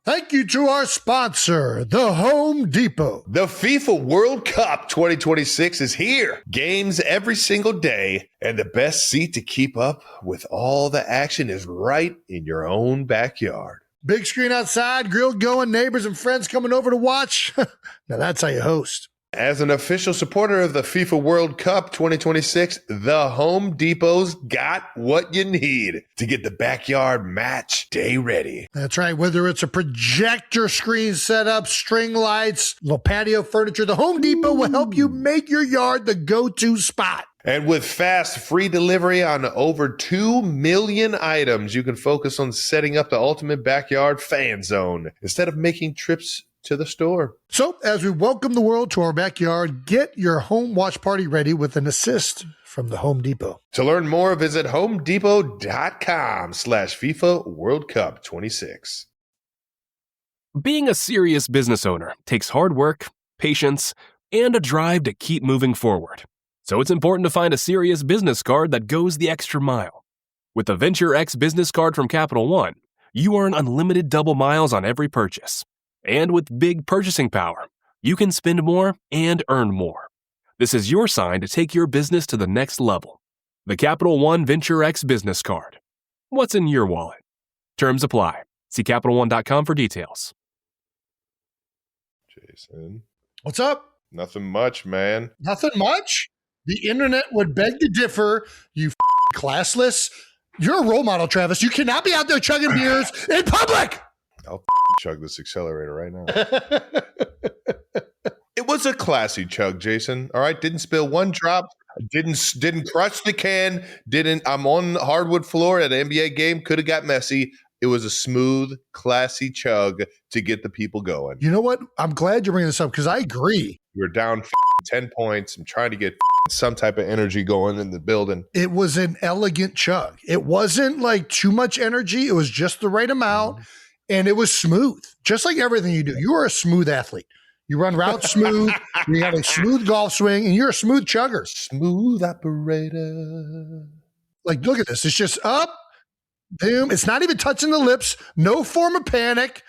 Thank you to our sponsor, the Home Depot. The FIFA World Cup 2026 is here. Games every single day, and the best seat to keep up with all the action is right in your own backyard. Big screen outside, grill going, neighbors and friends coming over to watch. Now that's how you host. As an official supporter of the FIFA World Cup 2026, the Home Depot's got what you need to get the backyard match day ready. That's right. Whether it's a projector screen setup, string lights, little patio furniture, the Home Depot will help you make your yard the go-to spot. And with fast, free delivery on over 2 million items, you can focus on setting up the ultimate backyard fan zone instead of making trips to the store. So as we welcome the world to our backyard, get your home watch party ready with an assist from the Home Depot. To learn more, visit homedepot.com/FIFA World Cup 26. Being a serious business owner takes hard work, patience, and a drive to keep moving forward. So it's important to find a serious business card that goes the extra mile. With the Venture X business card from Capital One, you earn unlimited double miles on every purchase. And with big purchasing power, you can spend more and earn more. This is your sign to take your business to the next level. The Capital One Venture X business card. What's in your wallet? Terms apply. See CapitalOne.com for details. Jason. What's up? Nothing much, man. Nothing much? The internet would beg to differ, you classless. You're a role model, Travis. You cannot be out there chugging beers in public. I'll chug this accelerator right now. It was a classy chug, Jason. All right, didn't spill one drop. Didn't crush the can. I'm on the hardwood floor at an NBA game. Could have got messy. It was a smooth, classy chug to get the people going. You know what? I'm glad you're bringing this up because I agree. We were down 10 points. I'm trying to get some type of energy going in the building. It was an elegant chug. It wasn't like too much energy. It was just the right amount. And it was smooth, just like everything you do. You are a smooth athlete. You run routes smooth. You have a smooth golf swing, and you're a smooth chugger. Smooth operator. Like, look at this. It's just up, boom. It's not even touching the lips. No form of panic.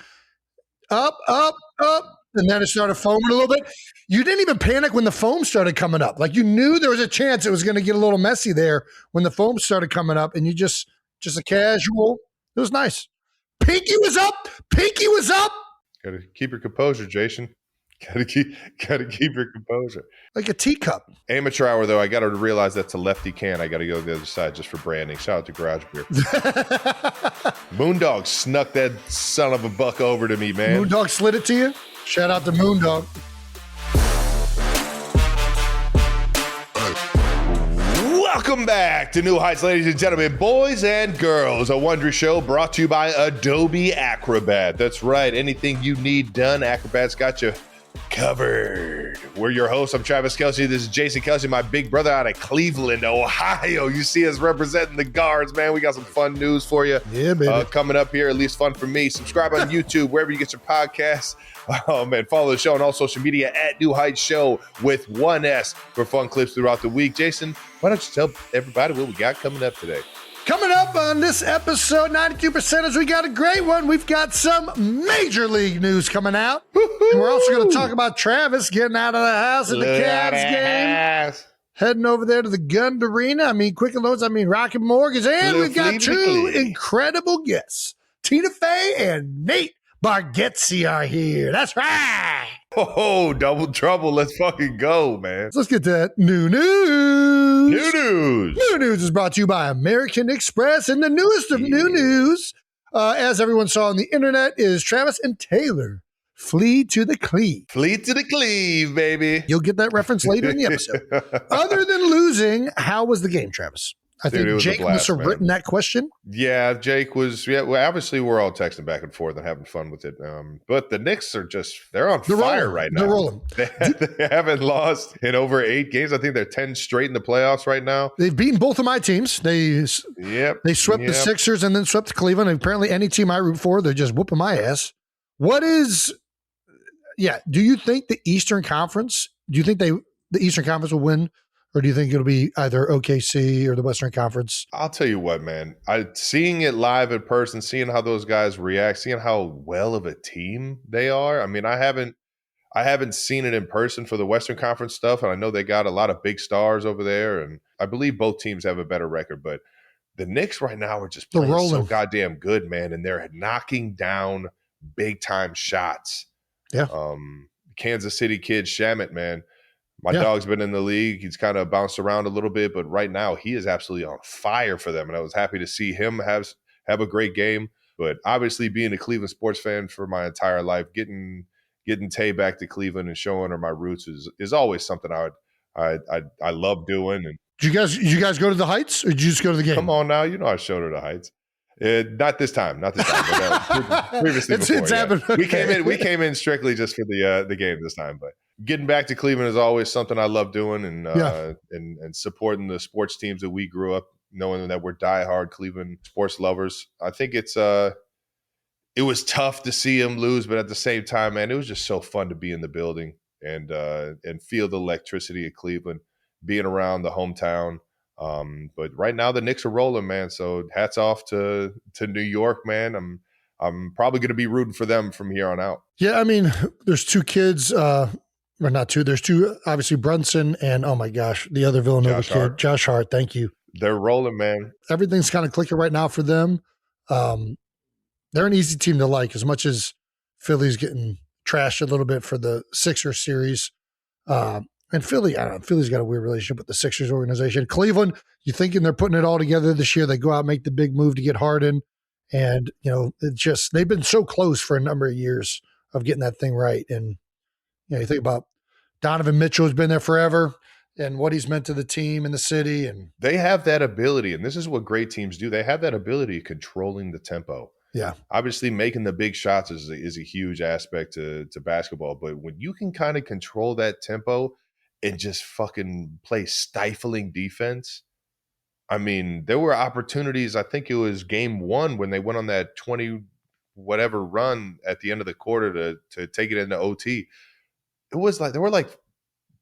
Up, up, up. And then it started foaming a little bit. You didn't even panic when the foam started coming up. Like, you knew there was a chance it was going to get a little messy there when the foam started coming up, and you just a casual. It was nice. Pinky was up. Pinky was up. Got to keep your composure, Jason. Got to keep your composure. Like a teacup. Amateur hour, though, I got to realize that's a lefty can. I got to go to the other side just for branding. Shout out to Garage Beer. Moondog snuck that son of a buck over to me, man. Moondog slid it to you? Shout out to Moondog. Welcome back to New Heights, ladies and gentlemen, boys and girls. A Wondrous show brought to you by Adobe Acrobat. That's right. Anything you need done, Acrobat's got you covered. We're your hosts. I'm Travis Kelsey. This is Jason Kelsey, my big brother out of Cleveland, Ohio. You see us representing the guards, man. We got some fun news for you. Yeah, baby. Coming up here, at least fun for me. Subscribe on YouTube, wherever you get your podcasts. And follow the show on all social media at New Heights Show with 1S for fun clips throughout the week. Jason, why don't you tell everybody what we got coming up today? Coming up on this episode, 92%ers, we got a great one. We've got some major league news coming out. And we're also going to talk about Travis getting out of the house at the Cavs game. Heading over there to the Gund Arena. I mean, Quicken Loans, Rocket Mortgage. And we've got two incredible guests. Tina Fey and Nate Bargatze are here. That's right. Oh, double trouble. Let's fucking go, man. Let's get to that new news. New news. New news is brought to you by American Express. And the newest of new news, as everyone saw on the internet, is Travis and Taylor flee to the Cleve. Flee to the Cleve, baby. You'll get that reference later in the episode. Other than losing, how was the game, Travis? I think Jake must have written that question. Yeah, Jake was. Yeah, well, obviously we're all texting back and forth and having fun with it. But the Knicks are they're on fire right now. They're rolling. They haven't lost in over 8 games. I think they're 10 straight in the playoffs right now. They've beaten both of my teams. They swept the Sixers and then swept the Cleveland. And apparently, any team I root for, they're just whooping my ass. Do you think the Eastern Conference? Do you think the Eastern Conference will win or do you think it'll be either OKC or the Western Conference? I'll tell you what, man. Seeing it live in person, seeing how those guys react, seeing how well of a team they are. I mean, I haven't seen it in person for the Western Conference stuff, and I know they got a lot of big stars over there, and I believe both teams have a better record, but the Knicks right now are just playing so goddamn good, man, and they're knocking down big-time shots. Yeah. Kansas City kid Shamet, man. My dog's been in the league. He's kind of bounced around a little bit, but right now he is absolutely on fire for them, and I was happy to see him have a great game. But obviously being a Cleveland sports fan for my entire life, getting Tay back to Cleveland and showing her my roots is always something I love doing. And Did you guys go to the Heights, or did you just go to the game? Come on now, I showed her the Heights. Not this time. But previously before. It's happened. Okay. We came in strictly just for the game this time. But getting back to Cleveland is always something I love doing, and supporting the sports teams that we grew up knowing that we're diehard Cleveland sports lovers. I think it was tough to see him lose, but at the same time, man, it was just so fun to be in the building and feel the electricity of Cleveland, being around the hometown. But right now the Knicks are rolling, man. So hats off to New York, man. I'm probably going to be rooting for them from here on out. Yeah, I mean, there's two kids, or not two. There's two, obviously Brunson and, oh my gosh, the other Villanova kid, Josh Hart. Thank you. They're rolling, man. Everything's kind of clicking right now for them. They're an easy team to like, as much as Philly's getting trashed a little bit for the Sixers series. And Philly, I don't know, Philly's got a weird relationship with the Sixers organization. Cleveland, you're thinking they're putting it all together this year. They go out and make the big move to get Harden. And, they've been so close for a number of years of getting that thing right. And, you think about Donovan Mitchell has been there forever and what he's meant to the team and the city. And they have that ability. And this is what great teams do. They have that ability of controlling the tempo. Yeah. Obviously, making the big shots is a huge aspect to basketball. But when you can kind of control that tempo and just fucking play stifling defense, I mean, there were opportunities. I think it was game one when they went on that 20-whatever run at the end of the quarter to take it into OT. It was like there were like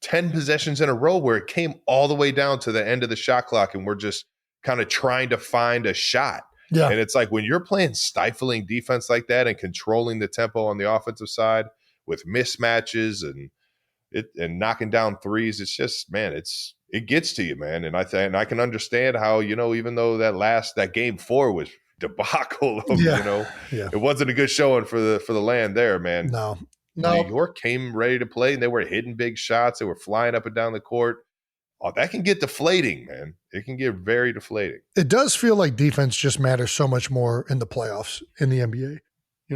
10 possessions in a row where it came all the way down to the end of the shot clock, and we're just kind of trying to find a shot. Yeah. And it's like when you're playing stifling defense like that and controlling the tempo on the offensive side with mismatches and knocking down threes, it's just, man, it gets to you, man. And I can understand how, even though that game 4 was debacle, it wasn't a good showing for the land there, man. No. New York came ready to play, and they were hitting big shots. They were flying up and down the court. Oh, that can get deflating, man. It can get very deflating. It does feel like defense just matters so much more in the playoffs in the NBA.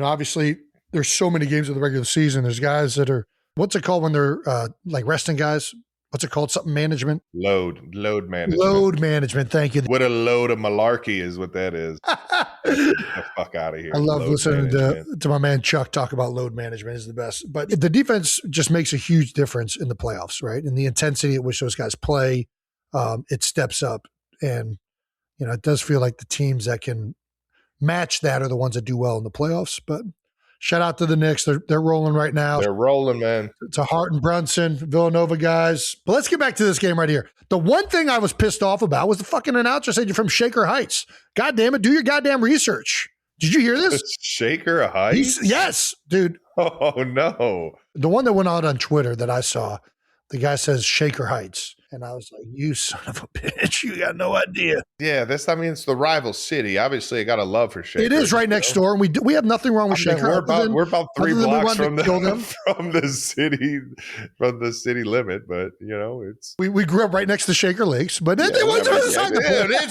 Obviously there's so many games in the regular season. There's guys that are, what's it called when they're like resting guys? What's it called? Something management? Load management. Load management. Thank you. What a load of malarkey is what that is. Get the fuck out of here. I love listening to my man Chuck talk about load management. Is the best. But the defense just makes a huge difference in the playoffs, right? And the intensity at which those guys play, it steps up. And, it does feel like the teams that can match that are the ones that do well in the playoffs. But shout out to the Knicks. They're rolling right now. They're rolling, man. To Hart and Brunson, Villanova guys. But let's get back to this game right here. The one thing I was pissed off about was the fucking announcer said you're from Shaker Heights. God damn it, do your goddamn research. Did you hear this? Shaker Heights? Yes, dude. Oh, no. The one that went out on Twitter that I saw, the guy says Shaker Heights. And I was like, you son of a bitch. You got no idea. Yeah, it's the rival city. Obviously, I got a love for Shaker. It is right next door. And we have nothing wrong with Shaker. We're about 3 blocks from the city limit. But, it's. We grew up right next to Shaker Lakes. But it's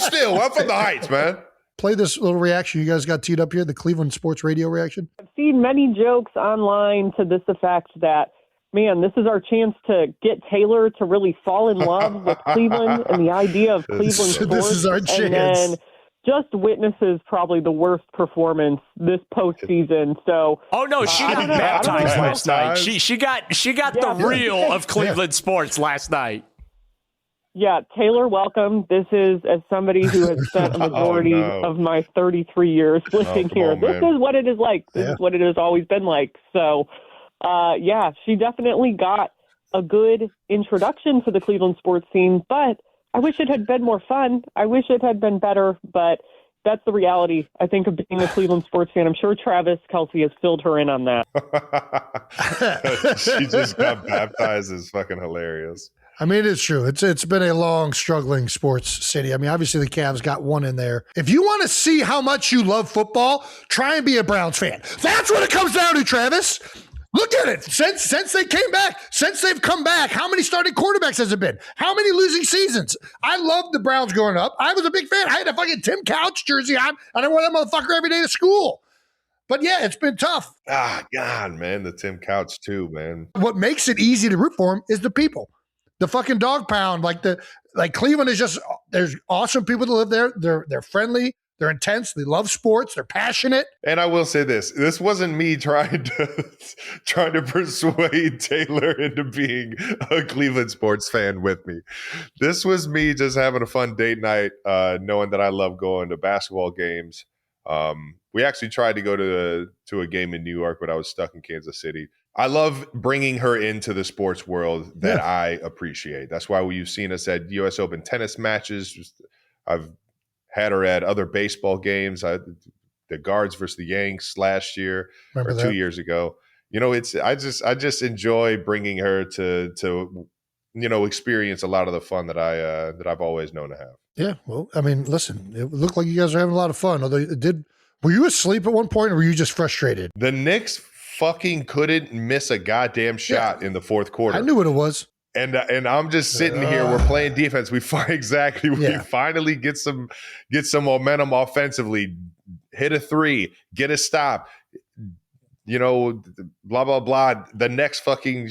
still. I'm from the Heights, man. Play this little reaction you guys got teed up here, the Cleveland Sports Radio reaction. I've seen many jokes online to this effect that, man, this is our chance to get Taylor to really fall in love with Cleveland and the idea of Cleveland sports. This is our chance. And then just witnesses probably the worst performance this postseason. So, oh no, she got baptized last night. She got the real of Cleveland sports last night. Yeah, Taylor, welcome. This is, as somebody who has spent a majority of my 33 years living here, this is what it is like. This is what it has always been like. So, yeah, she definitely got a good introduction to the Cleveland sports scene, but I wish it had been more fun. I wish it had been better, but that's the reality, I think, of being a Cleveland sports fan. I'm sure Travis Kelce has filled her in on that. She just got baptized. Is fucking hilarious. I mean, it's true. It's been a long, struggling sports city. I mean, obviously the Cavs got one in there. If you want to see how much you love football, try and be a Browns fan. That's what it comes down to, Travis. Look at it. Since they came back, since they've come back, how many starting quarterbacks has it been? How many losing seasons? I loved the Browns growing up. I was a big fan. I had a fucking Tim Couch jersey on, and I wore that motherfucker every day to school. But yeah, it's been tough. Ah, God, man, the Tim Couch too, man. What makes it easy to root for him is the people. The fucking dog pound. Like Cleveland is just, there's awesome people that live there. They're friendly. They're intense. They love sports. They're passionate. And I will say this wasn't me trying to persuade Taylor into being a Cleveland sports fan with me. This was me just having a fun date night, knowing that I love going to basketball games. We actually tried to go to a game in New York, but I was stuck in Kansas City. I love bringing her into the sports world that I appreciate. That's why you've seen us at U.S. Open tennis matches. I've had her at other baseball games. The Guards versus the Yanks last year. Remember or 2 years ago. You know, I just enjoy bringing her to experience a lot of the fun that I've always known to have. Yeah, well, I mean, listen, it looked like you guys are having a lot of fun. Although were you asleep at one point, or were you just frustrated? The Knicks fucking couldn't miss a goddamn shot in the fourth quarter. I knew what it was. And I'm just sitting here. We're playing defense. We finally get some momentum offensively. Hit a three. Get a stop. Blah blah blah. The next fucking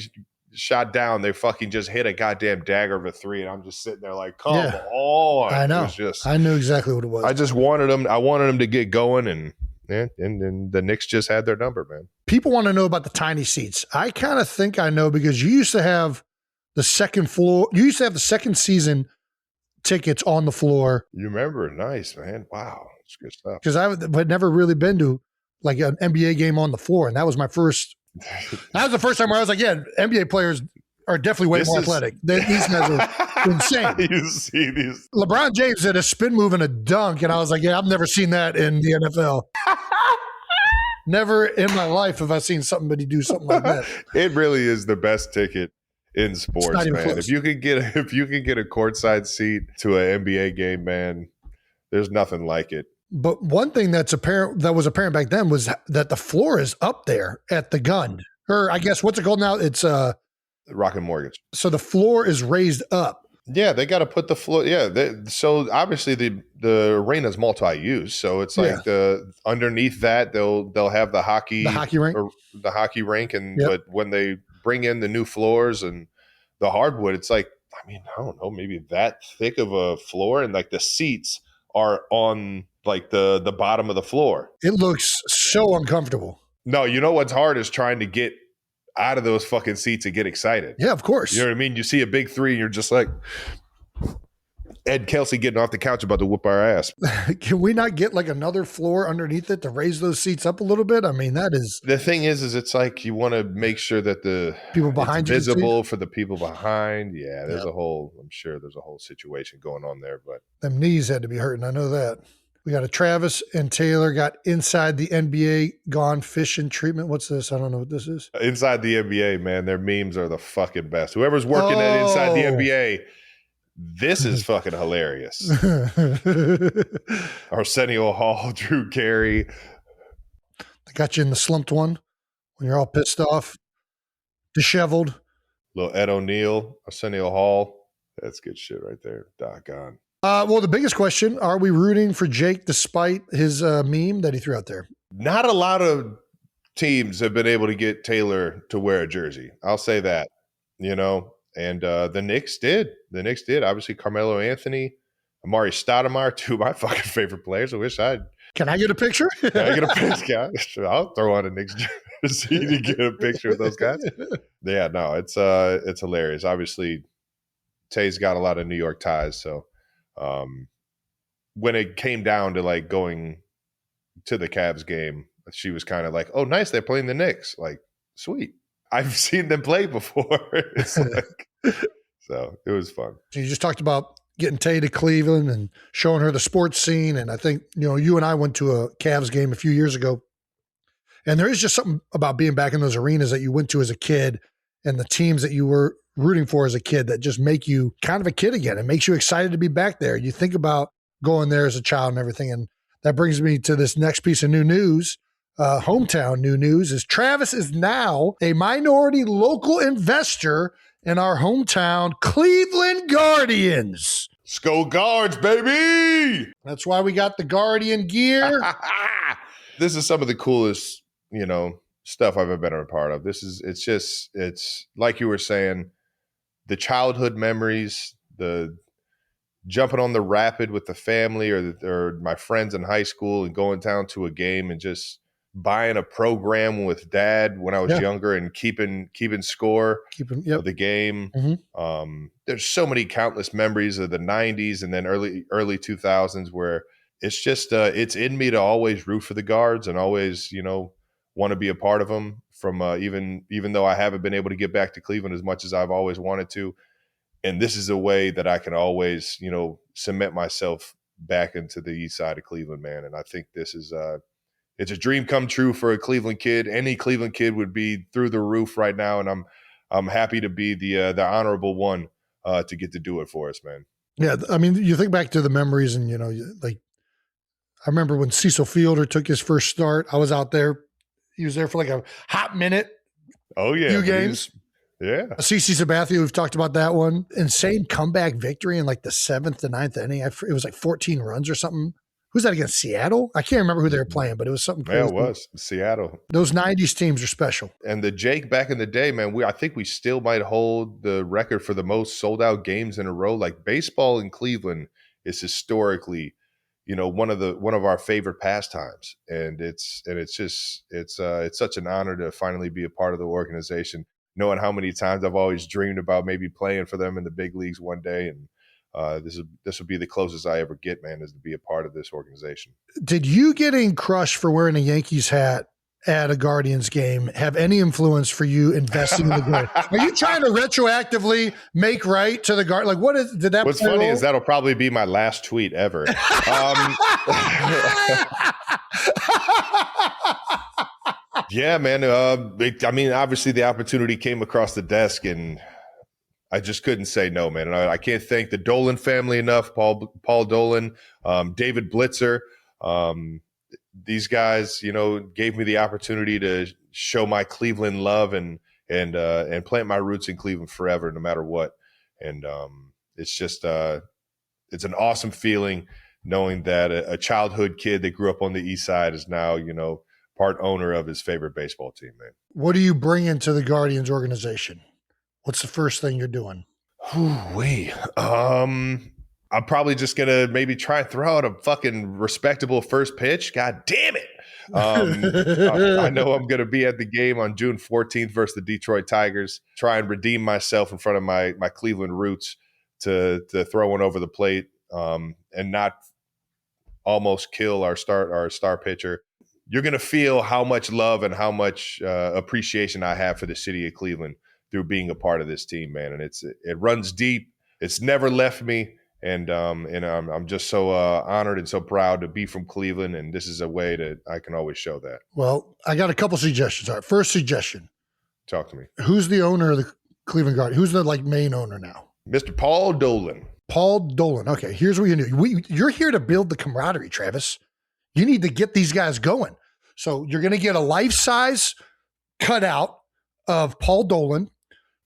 shot down, they fucking just hit a goddamn dagger of a three, and I'm just sitting there like, come on. I know. I knew exactly what it was. I just wanted them. I wanted them to get going, and the Knicks just had their number, man. People want to know about the tiny seats. I kind of think I know because you used to have the second floor. You used to have the second season tickets on the floor. You remember? Nice, man. Wow. That's good stuff. Because I'd never really been to like an NBA game on the floor. And that was my first. That was the first time where I was like, yeah, NBA players are definitely way more athletic. These guys are insane. You see these. LeBron James did a spin move and a dunk. And I was like, yeah, I've never seen that in the NFL. Never in my life have I seen somebody do something like that. It really is the best ticket in sports, man. Close. If you can get a courtside seat to an NBA game, man, there's nothing like it. But one thing that was apparent back then was that the floor is up there at the Gun, or I guess what's it called now? It's Rocket Mortgage. So the floor is raised up. Yeah, they got to put the floor. Yeah, so obviously the arena's multi-use, so it's like underneath that they'll have the hockey rink, or the hockey rink, and but when they bring in the new floors and the hardwood, it's like, I mean, I don't know, maybe that thick of a floor, and like the seats are on like the bottom of the floor. It looks so uncomfortable. No, you know what's hard is trying to get out of those fucking seats and get excited. Yeah, of course. You know what I mean? You see a big three and you're just like Ed Kelsey getting off the couch about to whoop our ass. Can we not get like another floor underneath it to raise those seats up a little bit? I mean, that is the thing is it's like you want to make sure that the people behind you visible for the people behind. Yeah, I'm sure there's a whole situation going on there, but them knees had to be hurting. I know that. We got a Travis and Taylor got inside the NBA gone fishing treatment. What's this? I don't know what this is. Inside the NBA, man, their memes are the fucking best. Whoever's working at Inside the NBA, this is fucking hilarious. Arsenio Hall, Drew Carey. They got you in the slumped one when you're all pissed off, disheveled. Little Ed O'Neill, Arsenio Hall. That's good shit right there. Doggone. Well, the biggest question, are we rooting for Jake despite his meme that he threw out there? Not a lot of teams have been able to get Taylor to wear a jersey. I'll say that, and the Knicks did. The Knicks did. Obviously, Carmelo Anthony, Amari Stoudemire, two of my fucking favorite players. Can I get a picture? Can I get a picture? I'll throw on a Knicks jersey to get a picture of those guys. Yeah, no, it's hilarious. Obviously, Tay's got a lot of New York ties, so when it came down to like going to the Cavs game, she was kind of like, oh, nice, they're playing the Knicks. Like, sweet. I've seen them play before. It's like, so it was fun. So you just talked about getting Tay to Cleveland and showing her the sports scene. And I think, you and I went to a Cavs game a few years ago. And there is just something about being back in those arenas that you went to as a kid and the teams that you were rooting for as a kid that just make you kind of a kid again. It makes you excited to be back there. You think about going there as a child and everything. And that brings me to this next piece of new news. Hometown new news is Travis is now a minority local investor in our hometown Cleveland Guardians. Skull Guards, baby! That's why we got the Guardian gear. This is some of the coolest, stuff I've ever been a part of. It's like you were saying, the childhood memories, the jumping on the rapid with the family or my friends in high school and going down to a game and just buying a program with dad when I was younger and keeping score of the game. Mm-hmm. There's so many countless memories of the 90s and then early 2000s where it's just it's in me to always root for the Guards and always, want to be a part of them from even though I haven't been able to get back to Cleveland as much as I've always wanted to. And this is a way that I can always, cement myself back into the east side of Cleveland, man. And I think this is it's a dream come true for a Cleveland kid. Any Cleveland kid would be through the roof right now. And I'm happy to be the honorable one to get to do it for us, man. Yeah. I mean, you think back to the memories and, like I remember when Cecil Fielder took his first start, I was out there. He was there for like a hot minute. Oh, yeah. Few games. Yeah. CeCe Sabathia, we've talked about that one. Insane comeback victory in like the 7th to 9th inning. It was like 14 runs or something. Who's that against? Seattle? I can't remember who they were playing, but it was something crazy. Yeah, it was. Seattle. Those 90s teams are special. And the Jake back in the day, man, I think we still might hold the record for the most sold out games in a row. Like baseball in Cleveland is historically, one of our favorite pastimes. And it's such an honor to finally be a part of the organization, knowing how many times I've always dreamed about maybe playing for them in the big leagues one day. And this will be the closest I ever get, man, is to be a part of this organization. Did you getting crushed for wearing a Yankees hat at a Guardians game have any influence for you investing in the Guardians? Are you trying to retroactively make right to the Guard? Like, did that? What's funny is that'll probably be my last tweet ever. Yeah, man. Obviously the opportunity came across the desk and I just couldn't say no, man. And I can't thank the Dolan family enough, Paul Dolan, David Blitzer. These guys, gave me the opportunity to show my Cleveland love and plant my roots in Cleveland forever, no matter what. And it's just it's an awesome feeling knowing that a childhood kid that grew up on the east side is now, part owner of his favorite baseball team, man. What do you bring into the Guardians organization? What's the first thing you're doing? I'm probably just going to maybe try and throw out a fucking respectable first pitch. God damn it. I know I'm going to be at the game on June 14th versus the Detroit Tigers, try and redeem myself in front of my Cleveland roots to throw one over the plate and not almost kill our star pitcher. You're going to feel how much love and how much appreciation I have for the city of Cleveland through being a part of this team, man. And it runs deep. It's never left me. And I'm just so honored and so proud to be from Cleveland. And this is a way that I can always show that. Well, I got a couple suggestions. All right, first suggestion. Talk to me. Who's the owner of the Cleveland Guardians? Who's the main owner now? Mr. Paul Dolan. Paul Dolan. Okay, here's what you do. You're here to build the camaraderie, Travis. You need to get these guys going. So you're going to get a life-size cutout of Paul Dolan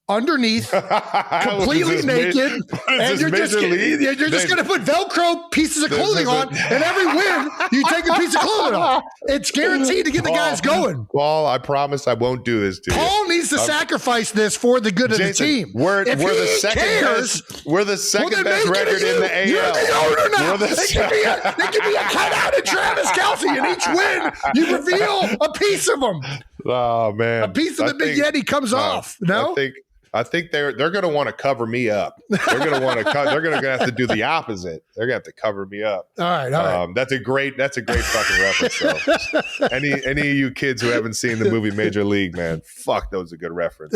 underneath, completely naked, and you're just going to put Velcro pieces of clothing on, and every win, you take a piece of clothing off. It's guaranteed to get the guys going. Paul, I promise I won't do this to you. Paul needs to sacrifice this for the good of the team. We're the second best record in the AL. You're the owner now. They can be a cutout of Travis Kelce, and each win, you reveal a piece of them. Oh, man. A piece of the Big Yeti comes off. No? I think they're going to want to cover me up. They're going to want to. They're going to have to do the opposite. They're going to have to cover me up. All right. That's a great fucking reference. Though. Any of you kids who haven't seen the movie Major League, man, fuck, that was a good reference.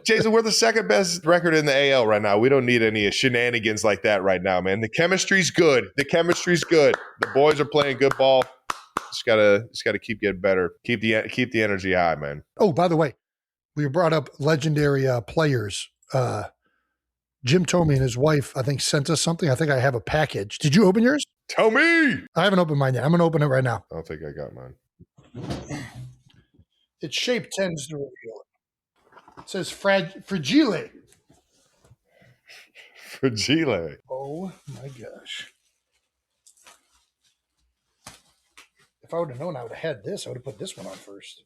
Jason, we're the second best record in the AL right now. We don't need any shenanigans like that right now, man. The chemistry's good. The boys are playing good ball. Just gotta keep getting better. Keep the energy high, man. Oh, by the way, we brought up legendary players. Jim Tomey and his wife, I think, sent us something. I think I have a package. Did you open yours? Tomey! I haven't opened mine yet. I'm going to open it right now. I don't think I got mine. Its shape tends to reveal it. It says fragile. Fragile. Oh, my gosh. If I would have known I would have had this, I would have put this one on first.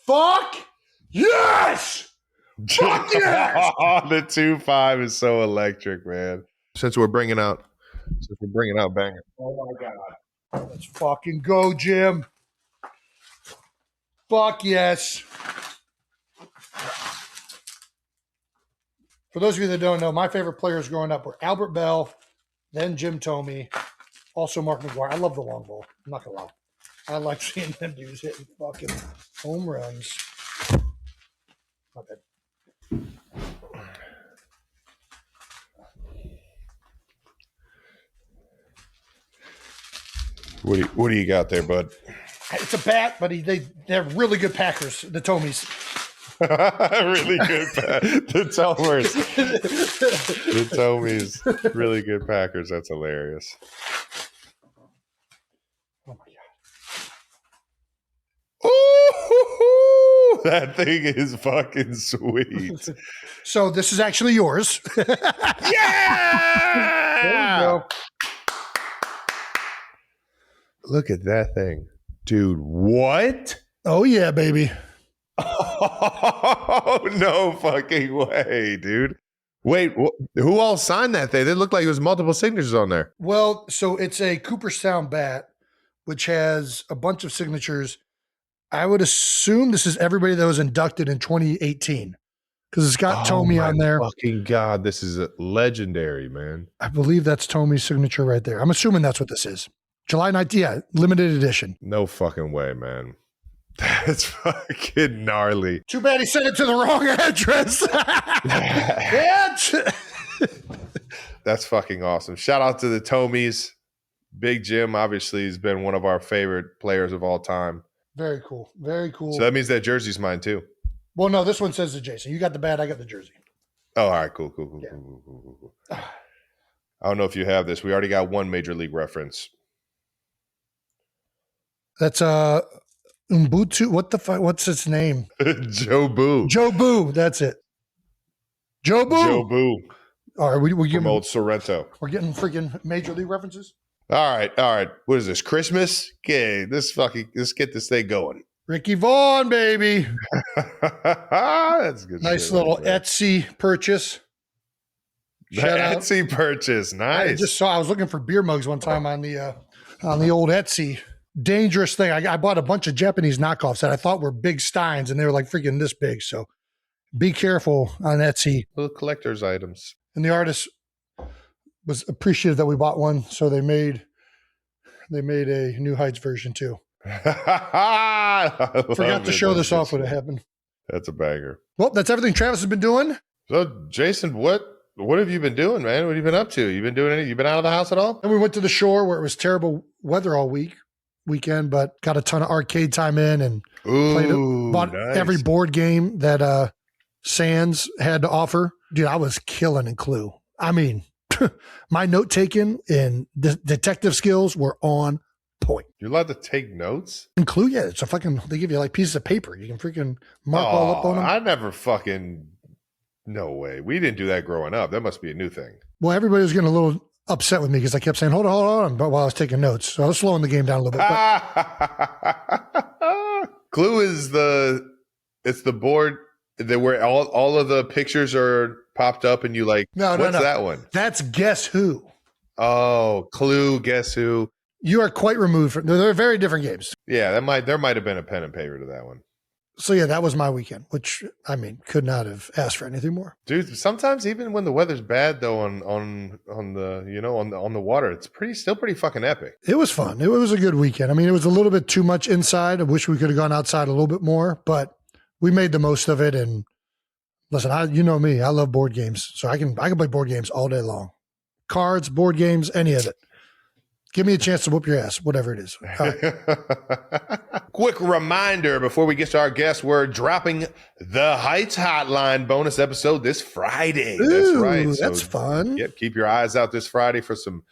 Fuck yes! Fuck yes! The 2.5 is so electric, man. Since we're bringing out bangers. Oh my god! Let's fucking go, Jim. Fuck yes! For those of you that don't know, my favorite players growing up were Albert Bell, then Jim Tomey, also Mark McGwire. I love the long ball. I'm not gonna lie. I like seeing them dudes hitting fucking home runs. Not bad. What do you got there, bud? It's a bat, but they're really good Packers, the Tomies. Really good the Tomers. The Tomies. Really good Packers. That's hilarious. Oh my god. Ooh, that thing is fucking sweet. So this is actually yours. Yeah! There you go. Look at that thing. Dude, what? Oh yeah, baby. Oh, no fucking way, dude. Wait, who all signed that thing? It looked like it was multiple signatures on there. Well, so it's a Cooperstown bat, which has a bunch of signatures. I would assume this is everybody that was inducted in 2018 because it's got Tomey on there. Fucking God, this is legendary, man. I believe that's Tomey's signature right there. I'm assuming that's what this is. July 19th, yeah, limited edition. No fucking way, man. That's fucking gnarly. Too bad he sent it to the wrong address. That's fucking awesome. Shout out to the Tomies. Big Jim, obviously, has been one of our favorite players of all time. Very cool. Very cool. So that means that jersey's mine too. Well, no, this one says to Jason. You got the bat, I got the jersey. Oh, all right, cool. Yeah. Cool. I don't know if you have this. We already got one major league reference. That's Umbutu. What the fuck? What's its name? Joe Boo. Joe Boo. That's it. Joe Boo. Joe Boo. All right, we're From old Sorrento. We're getting freaking major league references. All right. What is this? Christmas? Okay, let's get this thing going. Ricky Vaughn, baby. That's good. Nice shit, little man. Etsy purchase. Shout out. Etsy purchase. Nice. I was looking for beer mugs one time on the old Etsy. Dangerous thing. I bought a bunch of Japanese knockoffs that I thought were big steins, and they were like freaking this big. So be careful on Etsy. Little collector's items. And the artist was appreciative that we bought one, so they made a New Heights version too. Forgot to show this off when it happened. That's a banger. Well, that's everything Travis has been doing. So, Jason, what have you been doing, man? What have you been up to? You been doing anything? You been out of the house at all? And we went to the shore where it was terrible weather all weekend, but got a ton of arcade time in and bought nice. every board game that Sands had to offer. Dude, I was killing in Clue. I mean, my note taking and detective skills were on point. You're allowed to take notes? In Clue, yeah, it's they give you like pieces of paper. You can freaking mark all up on them. I never fucking, no way. We didn't do that growing up. That must be a new thing. Well, everybody was getting a little upset with me because I kept saying, hold on, but while I was taking notes. So I was slowing the game down a little bit. Clue is it's the board that where all of the pictures are popped up and you like, what's that one? That's Guess Who. Oh, Clue, Guess Who. You are quite removed from, they're very different games. Yeah, there might have been a pen and paper to that one. So yeah, that was my weekend, which I mean, could not have asked for anything more. Dude, sometimes even when the weather's bad though on the water, it's still pretty fucking epic. It was fun. It was a good weekend. I mean, it was a little bit too much inside. I wish we could have gone outside a little bit more, but we made the most of it. And listen, you know me, I love board games, so I can play board games all day long. Cards, board games, any of it. Give me a chance to whoop your ass, whatever it is. All right. Quick reminder before we get to our guest, we're dropping the Heights Hotline bonus episode this Friday. Ooh, that's right. That's fun. Yep, keep your eyes out this Friday for some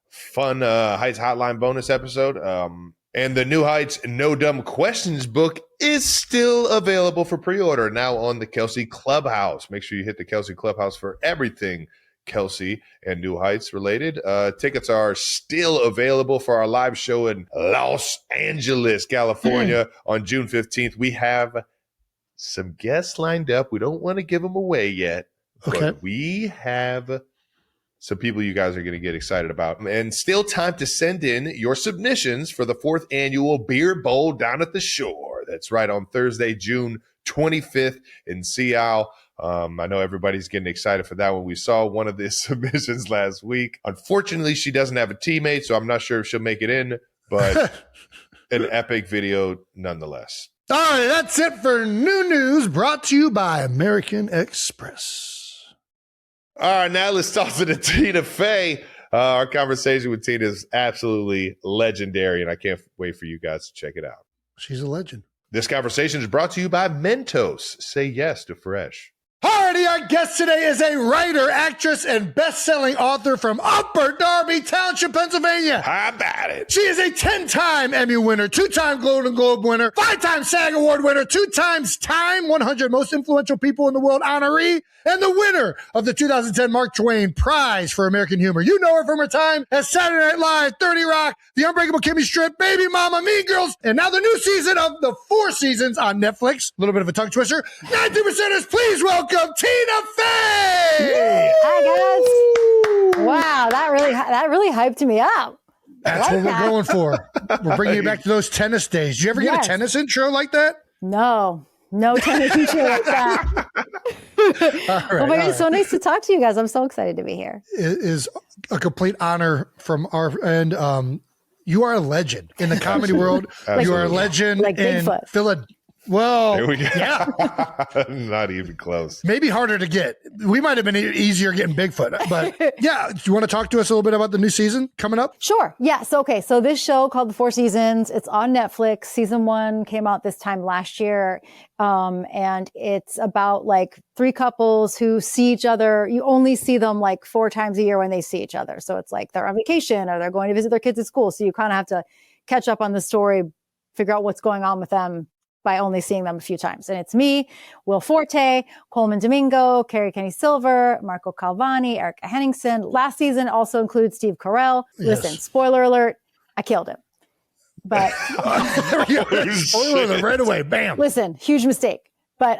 fun Heights Hotline bonus episode. And the New Heights No Dumb Questions book is still available for pre-order now on the Kelsey Clubhouse. Make sure you hit the Kelsey Clubhouse for everything Kelsey and New Heights related. Tickets are still available for our live show in Los Angeles, California on June 15th. We have some guests lined up. We don't want to give them away yet, but we have some people you guys are going to get excited about. And still time to send in your submissions for the 4th annual Beer Bowl down at the shore. That's right, on Thursday, June 25th in Seattle. I know everybody's getting excited for that one. We saw one of the submissions last week. Unfortunately, she doesn't have a teammate, so I'm not sure if she'll make it in, but an epic video nonetheless. All right, that's it for new news brought to you by American Express. All right, now let's talk to the Tina Fey. Our conversation with Tina is absolutely legendary, and I can't wait for you guys to check it out. She's a legend. This conversation is brought to you by Mentos. Say yes to fresh. Alrighty, our guest today is a writer, actress, and best-selling author from Upper Darby Township, Pennsylvania. How about it? She is a 10-time Emmy winner, 2-time Golden Globe winner, 5-time SAG Award winner, 2 times Time 100 Most Influential People in the World honoree, and the winner of the 2010 Mark Twain Prize for American Humor. You know her from her time as Saturday Night Live, 30 Rock, The Unbreakable Kimmy Strip, Baby Mama, Mean Girls, and now the new season of the 4 seasons on Netflix. A little bit of a tongue twister. 92%ers, please welcome Tina Fey! Hi, guys. Wow, that really hyped me up. That's what we're going for. We're bringing you back to those tennis days. Did you ever get a tennis intro like that? No tennis intro like that. It's so nice to talk to you guys. I'm so excited to be here. It is a complete honor from our end. You are a legend in the comedy world. You are a legend like in Bigfoot. Philadelphia. Well, There we go. yeah, Not even close. maybe harder to get. We might have been easier getting Bigfoot, but yeah. Do you want to talk to us a little bit about the new season coming up? Sure. Yeah. So this show called The 4 Seasons, it's on Netflix. Season 1 came out this time last year. And it's about like 3 couples who see each other. You only see them like 4 times a year when they see each other. So it's like they're on vacation or they're going to visit their kids at school. So you kind of have to catch up on the story, figure out what's going on with them by only seeing them a few times. And it's me, Will Forte, Coleman Domingo, Carrie Kenny Silver, Marco Calvani, Erica Henningsen. Last season also includes Steve Carell. Yes. Listen, spoiler alert, I killed him. But There we go. Spoiler alert, right away. Bam. listen, huge mistake. But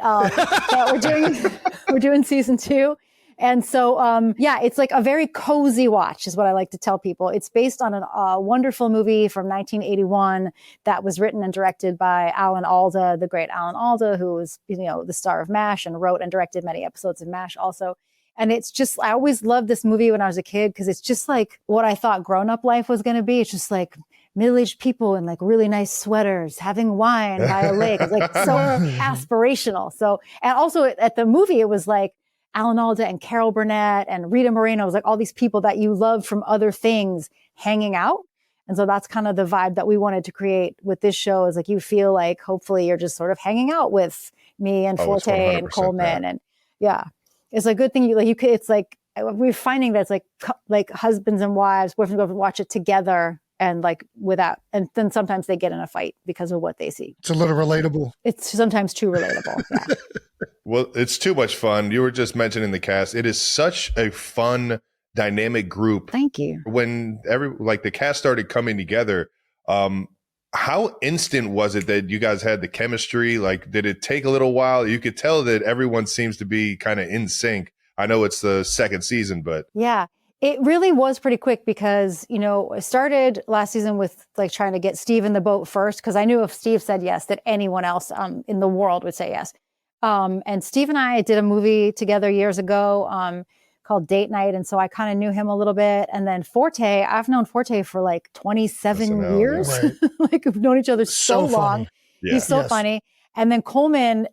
we're doing season 2. And so, it's like a very cozy watch is what I like to tell people. It's based on a wonderful movie from 1981 that was written and directed by Alan Alda, the great Alan Alda, who was, the star of MASH and wrote and directed many episodes of MASH also. And it's just, I always loved this movie when I was a kid because it's just like what I thought grown-up life was going to be. It's just like middle-aged people in like really nice sweaters, having wine by a lake. It's like so aspirational. So, and also at the movie, it was like Alan Alda and Carol Burnett and Rita Moreno. It was like all these people that you loved from other things hanging out. And so that's kind of the vibe that we wanted to create with this show is like, you feel like hopefully you're just sort of hanging out with me and Forte and Coleman. And yeah, it's a good thing. It's like, we're finding that it's like husbands and wives, boyfriends go watch it together and like without, and then sometimes they get in a fight because of what they see. It's a little relatable. It's sometimes too relatable. Yeah. Well, it's too much fun. You were just mentioning the cast. It is such a fun, dynamic group. Thank you. When the cast started coming together, how instant was it that you guys had the chemistry? Like, did it take a little while? You could tell that everyone seems to be kind of in sync. I know it's the second season, but yeah, It really was pretty quick because, I started last season with like trying to get Steve in the boat first, because I knew if Steve said yes, that anyone else in the world would say yes. And Steve and I did a movie together years ago called Date Night. And so I kind of knew him a little bit. And then Forte, I've known Forte for like 27 SNL, years. yeah. Right. Like we've known each other so long. Funny. Yeah. He's so funny. And then Coleman,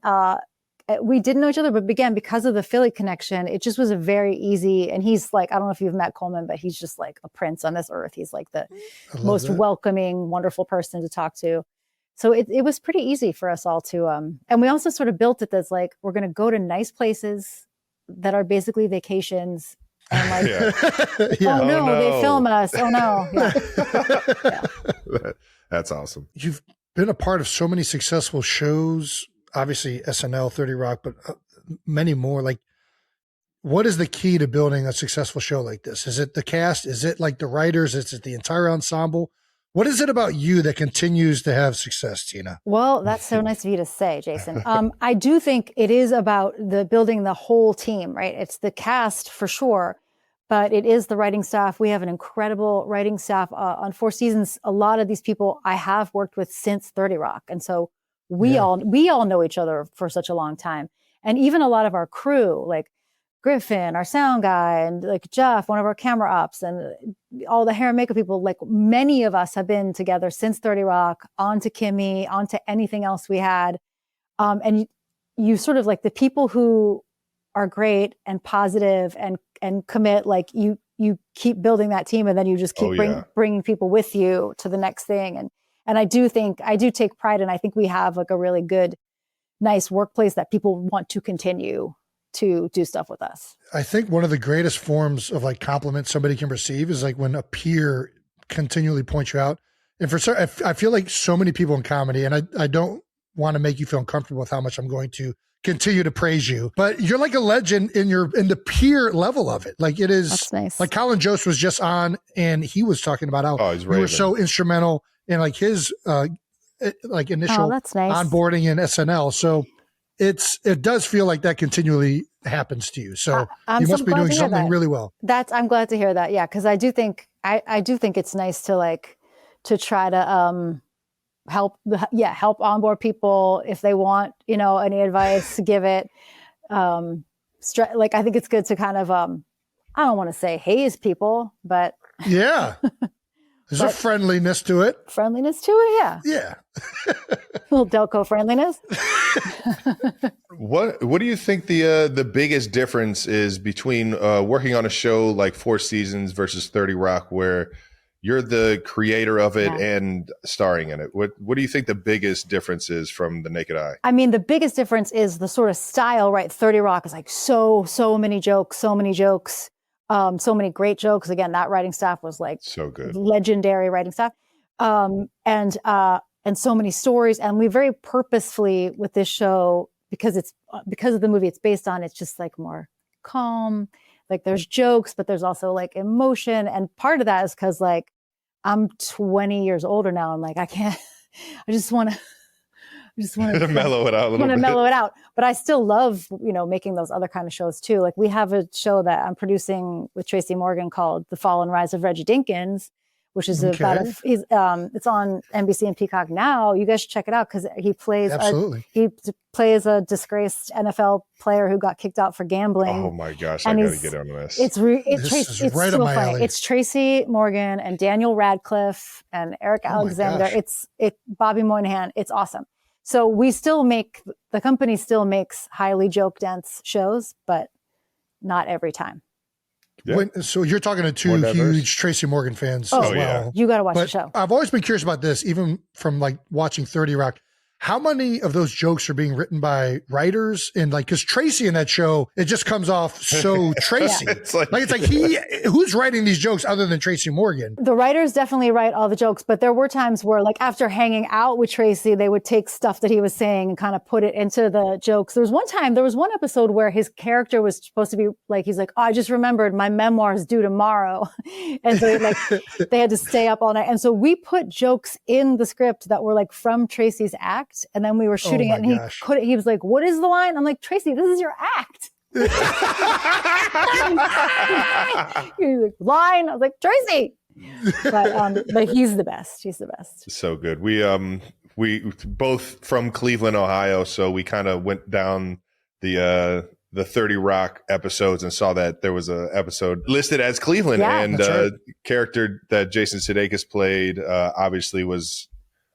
we didn't know each other, but again, because of the Philly connection, it just was a very easy, and he's like, I don't know if you've met Coleman, but he's just like a prince on this earth. He's like the most welcoming, wonderful person to talk to. So it was pretty easy for us all to, and we also sort of built it as like, we're going to go to nice places that are basically vacations. And like, oh no, they film us. Oh no. Yeah. That's awesome. You've been a part of so many successful shows, obviously SNL, 30 Rock, but many more. Like, what is the key to building a successful show like this? Is it the cast? Is it like the writers? Is it the entire ensemble? What is it about you that continues to have success, Tina? Well, that's so nice of you to say, Jason. I do think it is about the building the whole team, right? It's the cast for sure, but it is the writing staff. We have an incredible writing staff on 4 seasons. A lot of these people I have worked with since 30 Rock. And so we all know each other for such a long time. And even a lot of our crew, like Griffin, our sound guy, and like Jeff, one of our camera ops, and all the hair and makeup people, like many of us have been together since 30 Rock, on to Kimmy, on to anything else we had. And you sort of like the people who are great and positive and commit, like you keep building that team, and then you just keep bringing people with you to the next thing. And I do take pride, and I think we have like a really good, nice workplace that people want to continue to do stuff with us. I think one of the greatest forms of like compliment somebody can receive is like when a peer continually points you out. And I feel like so many people in comedy, and I don't want to make you feel uncomfortable with how much I'm going to continue to praise you, but you're like a legend in the peer level of it. Like it is. That's nice. Like Colin Jost was just on, and he was talking about how you were so instrumental in like his like initial onboarding in SNL. So it does feel like that continually happens to you. So you must be doing something really well. I'm glad to hear that. Yeah. Cause I do think it's nice to like, to try to, help onboard people if they want, any advice, give it. Like, I think it's good to kind of, I don't want to say haze people, but yeah. There's a friendliness to it. Yeah. Yeah. A little Delco friendliness. What do you think the biggest difference is between working on a show like 4 Seasons versus 30 Rock, where you're the creator of it and starring in it? What do you think the biggest difference is from the naked eye? I mean, the biggest difference is the sort of style, right? 30 Rock is like so many jokes, so many great jokes. Again, that writing staff was like so good, legendary writing staff, and so many stories. And we very purposefully with this show, because of the movie it's based on, it's just like more calm. Like there's jokes, but there's also like emotion. And part of that is because like I'm 20 years older now. I'm like, I just want to mellow it out a little bit. Mellow it out. But I still love, making those other kind of shows too. Like we have a show that I'm producing with Tracy Morgan called The Fall and Rise of Reggie Dinkins, which is it's on NBC and Peacock now. You guys should check it out because he plays a disgraced NFL player who got kicked out for gambling. Oh my gosh, I gotta get on this. It's right so funny. Alley. It's Tracy Morgan and Daniel Radcliffe and Eric Alexander. It's Bobby Moynihan. It's awesome. So the company still makes highly joke dense shows, but not every time. Yeah. So you're talking to 2 huge Tracy Morgan fans as well. Yeah. You got to watch the show. I've always been curious about this, even from like watching 30 Rock. How many of those jokes are being written by writers? And like, because Tracy in that show, it just comes off so Tracy. It's like who's writing these jokes other than Tracy Morgan? The writers definitely write all the jokes, but there were times where like after hanging out with Tracy, they would take stuff that he was saying and kind of put it into the jokes. There was one episode where his character was supposed to be like, he's like, oh, I just remembered my memoir is due tomorrow. And so like they had to stay up all night. And so we put jokes in the script that were like from Tracy's act. And then we were shooting it and he was like, what is the line? I'm like, Tracy, this is your act. He's like, line. I was like, Tracy. But he's the best. He's the best. So good. We both from Cleveland, Ohio, so we kind of went down the 30 Rock episodes and saw that there was a episode listed as Cleveland, and right. Character that Jason Sudeikis played obviously was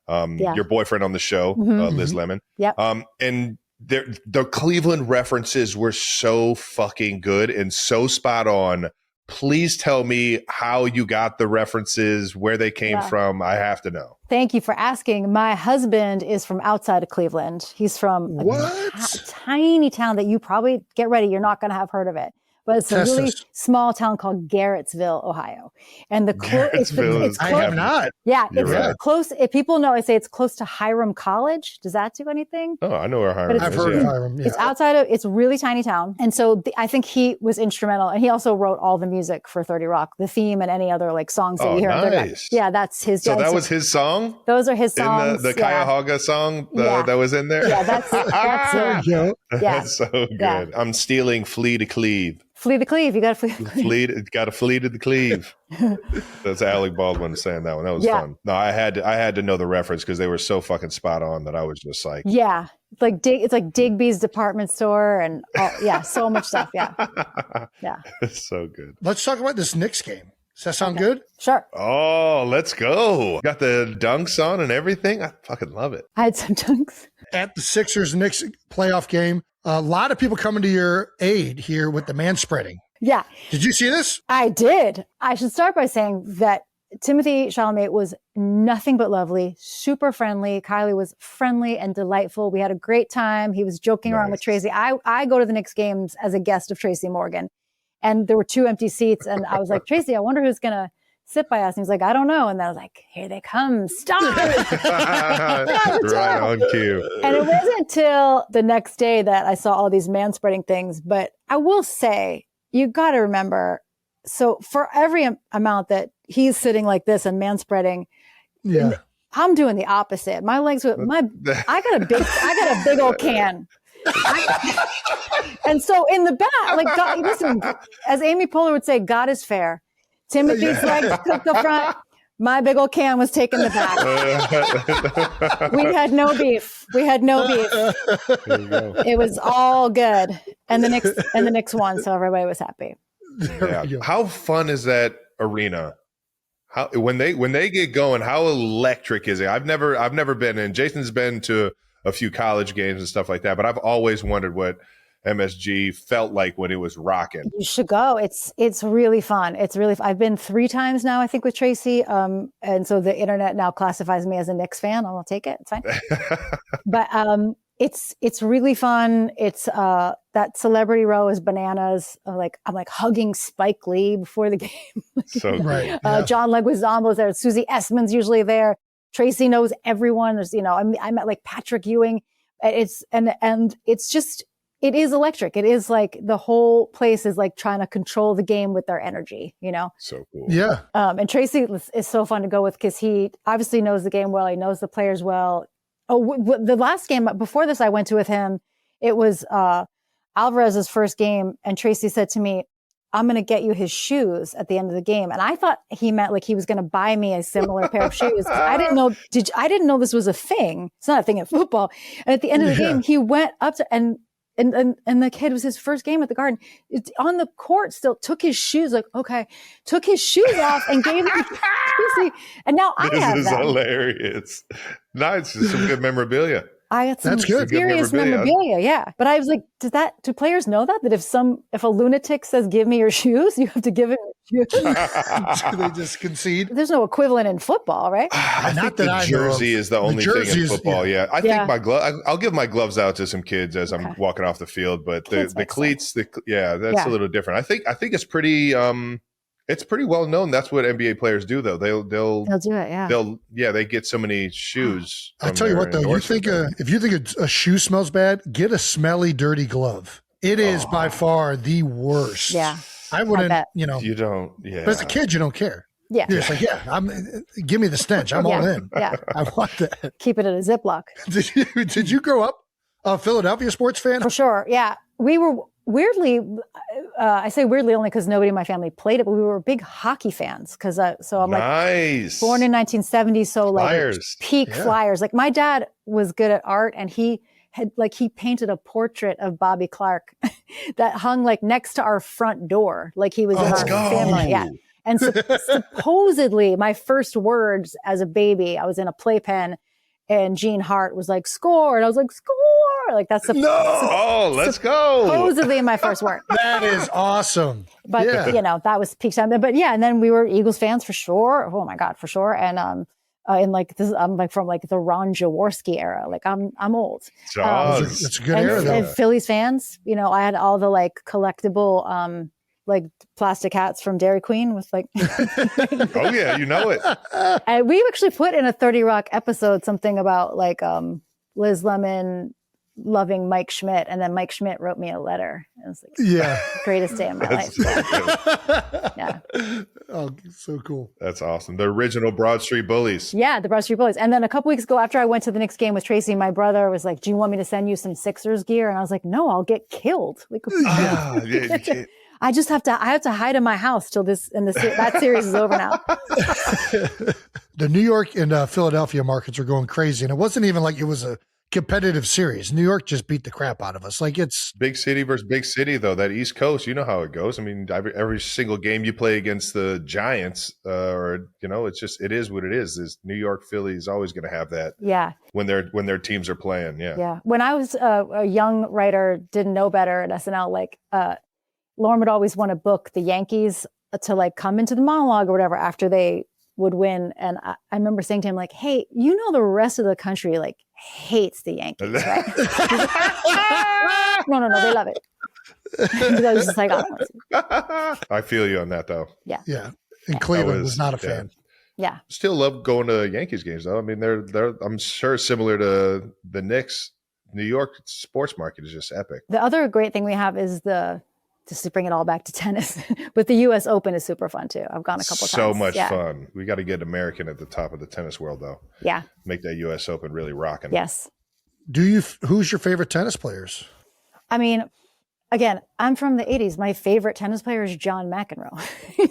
your boyfriend on the show, Liz Lemon. Yep. And the Cleveland references were so fucking good and so spot on. Please tell me how you got the references, where they came from. I have to know. Thank you for asking. My husband is from outside of Cleveland. He's from a tiny town that you probably, get ready, you're not going to have heard of it. But it's a really small town called Garrettsville, Ohio. And it's close. I have not. Yeah, it's close. If people know, I say it's close to Hiram College. Does that do anything? Oh, I know where Hiram is. I've heard of Hiram. Yeah. It's outside of, it's a really tiny town. And so I think he was instrumental. And he also wrote all the music for 30 Rock, the theme and any other like songs that you hear. Nice. Yeah, that's his. So that was his song? Those are his songs. In the Cuyahoga song that was in there? Yeah, that's That's so good. Yeah. I'm stealing Flee to Cleve. Flee to Cleve. You got to flee to Cleve. Got to flee to the Cleve. That's Alec Baldwin saying that one. That was fun. No, I had to know the reference because they were so fucking spot on that I was just like, yeah, it's like Digby's department store and so much stuff. Yeah, it's so good. Let's talk about this Knicks game. Does that sound good? Sure. Oh, let's go. Got the dunks on and everything. I fucking love it. I had some dunks at the Sixers-Knicks playoff game. A lot of people coming to your aid here with the manspreading. Yeah. Did you see this? I did. I should start by saying that Timothée Chalamet was nothing but lovely, super friendly. Kylie was friendly and delightful. We had a great time. He was joking around with Tracy. I go to the Knicks games as a guest of Tracy Morgan. And there were 2 empty seats. And I was like, Tracy, I wonder who's going to sit by us. And he was like, I don't know. And I was like, here they come. Stop. Right on cue. And it wasn't until the next day that I saw all these manspreading things. But I will say, you got to remember, so for every amount that he's sitting like this and manspreading, I'm doing the opposite. My legs were, I got a big old can. And so in the back, like, God, listen, as Amy Poehler would say, God is fair. Timothy's legs took the front. My big old can was taking the back. We had no beef. It was all good. And the Knicks won, so everybody was happy. Yeah. How fun is that arena? How when they get going, how electric is it? I've never been in. Jason's been to a few college games and stuff like that, but I've always wondered what MSG felt like when it was rocking. You should go. It's really fun. I've been 3 times now, I think, with Tracy. And so the internet now classifies me as a Knicks fan. I'll take it. It's fine. But it's really fun. It's that celebrity row is bananas. I'm like hugging Spike Lee before the game. So right. John Leguizamo's there. Susie Essman's usually there. Tracy knows everyone. There's, I met like Patrick Ewing. It's just, it is electric. It is like the whole place is like trying to control the game with their energy, So cool. Yeah. And Tracy is so fun to go with because he obviously knows the game well. He knows the players well. The last game before this I went to with him, it was Alvarez's first game. And Tracy said to me, I'm going to get you his shoes at the end of the game. And I thought he meant like he was going to buy me a similar pair of shoes. I didn't know this was a thing. It's not a thing in football. And at the end of the game, he went up to, and the kid was his first game at the Garden. It's on the court still, took his shoes, took his shoes off and gave them to Tracy. And now I have them. This is hilarious. Nice. Some good memorabilia. I had some serious memorabilia, yeah. But I was like, do players know that if a lunatic says, give me your shoes, you have to give him your shoes? They just concede. There's no equivalent in football, right? I think the jersey is the only thing in football, I think my glove, I'll give my gloves out to some kids as I'm walking off the field, but the cleats, that's a little different. I think it's pretty, it's pretty well known. That's what NBA players do, though. They'll do it. They get so many shoes. I tell you what, though, if you think a shoe smells bad, get a smelly, dirty glove. It is by far the worst. Yeah, I wouldn't. You don't. Yeah, but as a kid, you don't care. Yeah, you're just like, give me the stench. I'm all in. Yeah, I want that. Keep it in a Ziploc. Did you grow up a Philadelphia sports fan? For sure. Yeah, we weirdly, I say weirdly only because nobody in my family played it, but we were big hockey fans. So I'm nice. born in 1970, so like Flyers. peak Flyers. Like my dad was good at art, and he painted a portrait of Bobby Clark that hung like next to our front door, like he was in our family. Yeah. And supposedly my first words as a baby, I was in a playpen, and Gene Hart was like, "Score," and I was like, "Score!" Like that's let's go. Supposedly my first word. That is awesome. But that was peak time. But yeah, and then we were Eagles fans for sure. Oh my God, for sure. And in like this, I'm like from like the Ron Jaworski era. Like I'm old. It's a good era though. And Phillies fans. I had all the like collectible like plastic hats from Dairy Queen with like. Oh yeah, you know it. And we actually put in a 30 Rock episode something about like Liz Lemon loving Mike Schmidt, and then Mike Schmidt wrote me a letter. It was like greatest day of my life. Yeah. Oh, so cool. That's awesome. The original Broad Street Bullies. Yeah, the Broad Street Bullies. And then a couple weeks ago, after I went to the Knicks game with Tracy, my brother was like, "Do you want me to send you some Sixers gear?" And I was like, "No, I'll get killed." Like, I have to hide in my house till that series is over now. The New York and Philadelphia markets are going crazy, and it wasn't even like it was a competitive series. New York just beat the crap out of us. Like it's big city versus big city, though. That East Coast, you know how it goes. I mean, every single game you play against the Giants, it is what it is. Is New York, Philly is always going to have that. Yeah. When their teams are playing. Yeah. Yeah. When I was a young writer, didn't know better at SNL, like Lauren would always want to book the Yankees to like come into the monologue or whatever after they would win. And I remember saying to him, like, "Hey, the rest of the country like hates the Yankees, right?" No, they love it. I was just like, I feel you on that though. Yeah. Yeah. And Cleveland was not a fan. Yeah. Still love going to Yankees games though. I mean, they're I'm sure similar to the Knicks. New York sports market is just epic. The other great thing we have is just to bring it all back to tennis, but the U.S. Open is super fun too. I've gone a couple times. So much fun. We got to get American at the top of the tennis world though. Yeah. Make that U.S. Open really rocking. Yes. Who's your favorite tennis players? I mean, again, I'm from the 80s. My favorite tennis player is John McEnroe.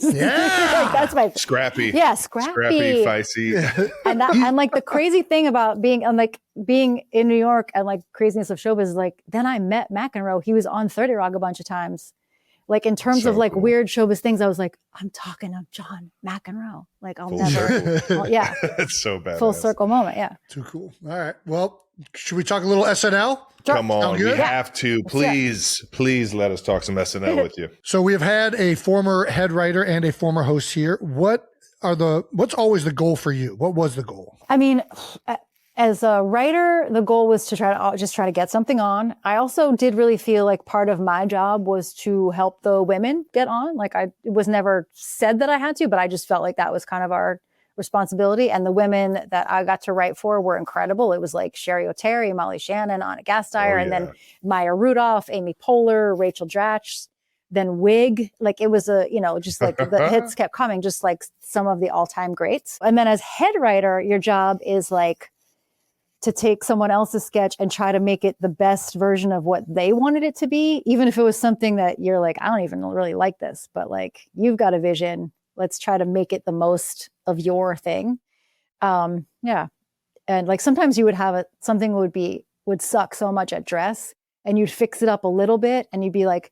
Yeah. That's my scrappy. Yeah, scrappy, feisty. and like the crazy thing about being in New York and like craziness of showbiz is like then I met McEnroe. He was on 30 Rock a bunch of times. Like in terms of like weird showbiz things, I was like, I'm talking to John McEnroe. Like I'll never. Yeah. That's so bad. Full circle moment. Yeah. Too cool. All right. Well, should we talk a little SNL? Sure. Come on. We have to. Please let us talk some SNL with you. So we have had a former head writer and a former host here. What's always the goal for you? What was the goal? I mean, as a writer, the goal was to try to get something on. I also did really feel like part of my job was to help the women get on. Like it was never said that I had to, but I just felt like that was kind of our responsibility. And the women that I got to write for were incredible. It was like Sherry O'Terry, Molly Shannon, Anna Gasteyer, and then Maya Rudolph, Amy Poehler, Rachel Dratch, then Wig. Like it was just like the hits kept coming, just like some of the all-time greats. And then as head writer, your job is like to take someone else's sketch and try to make it the best version of what they wanted it to be, even if it was something that you're like, I don't even really like this, but like, you've got a vision. Let's try to make it the most of your thing. Yeah. And like, sometimes you would have something would suck so much at dress and you'd fix it up a little bit and you'd be like,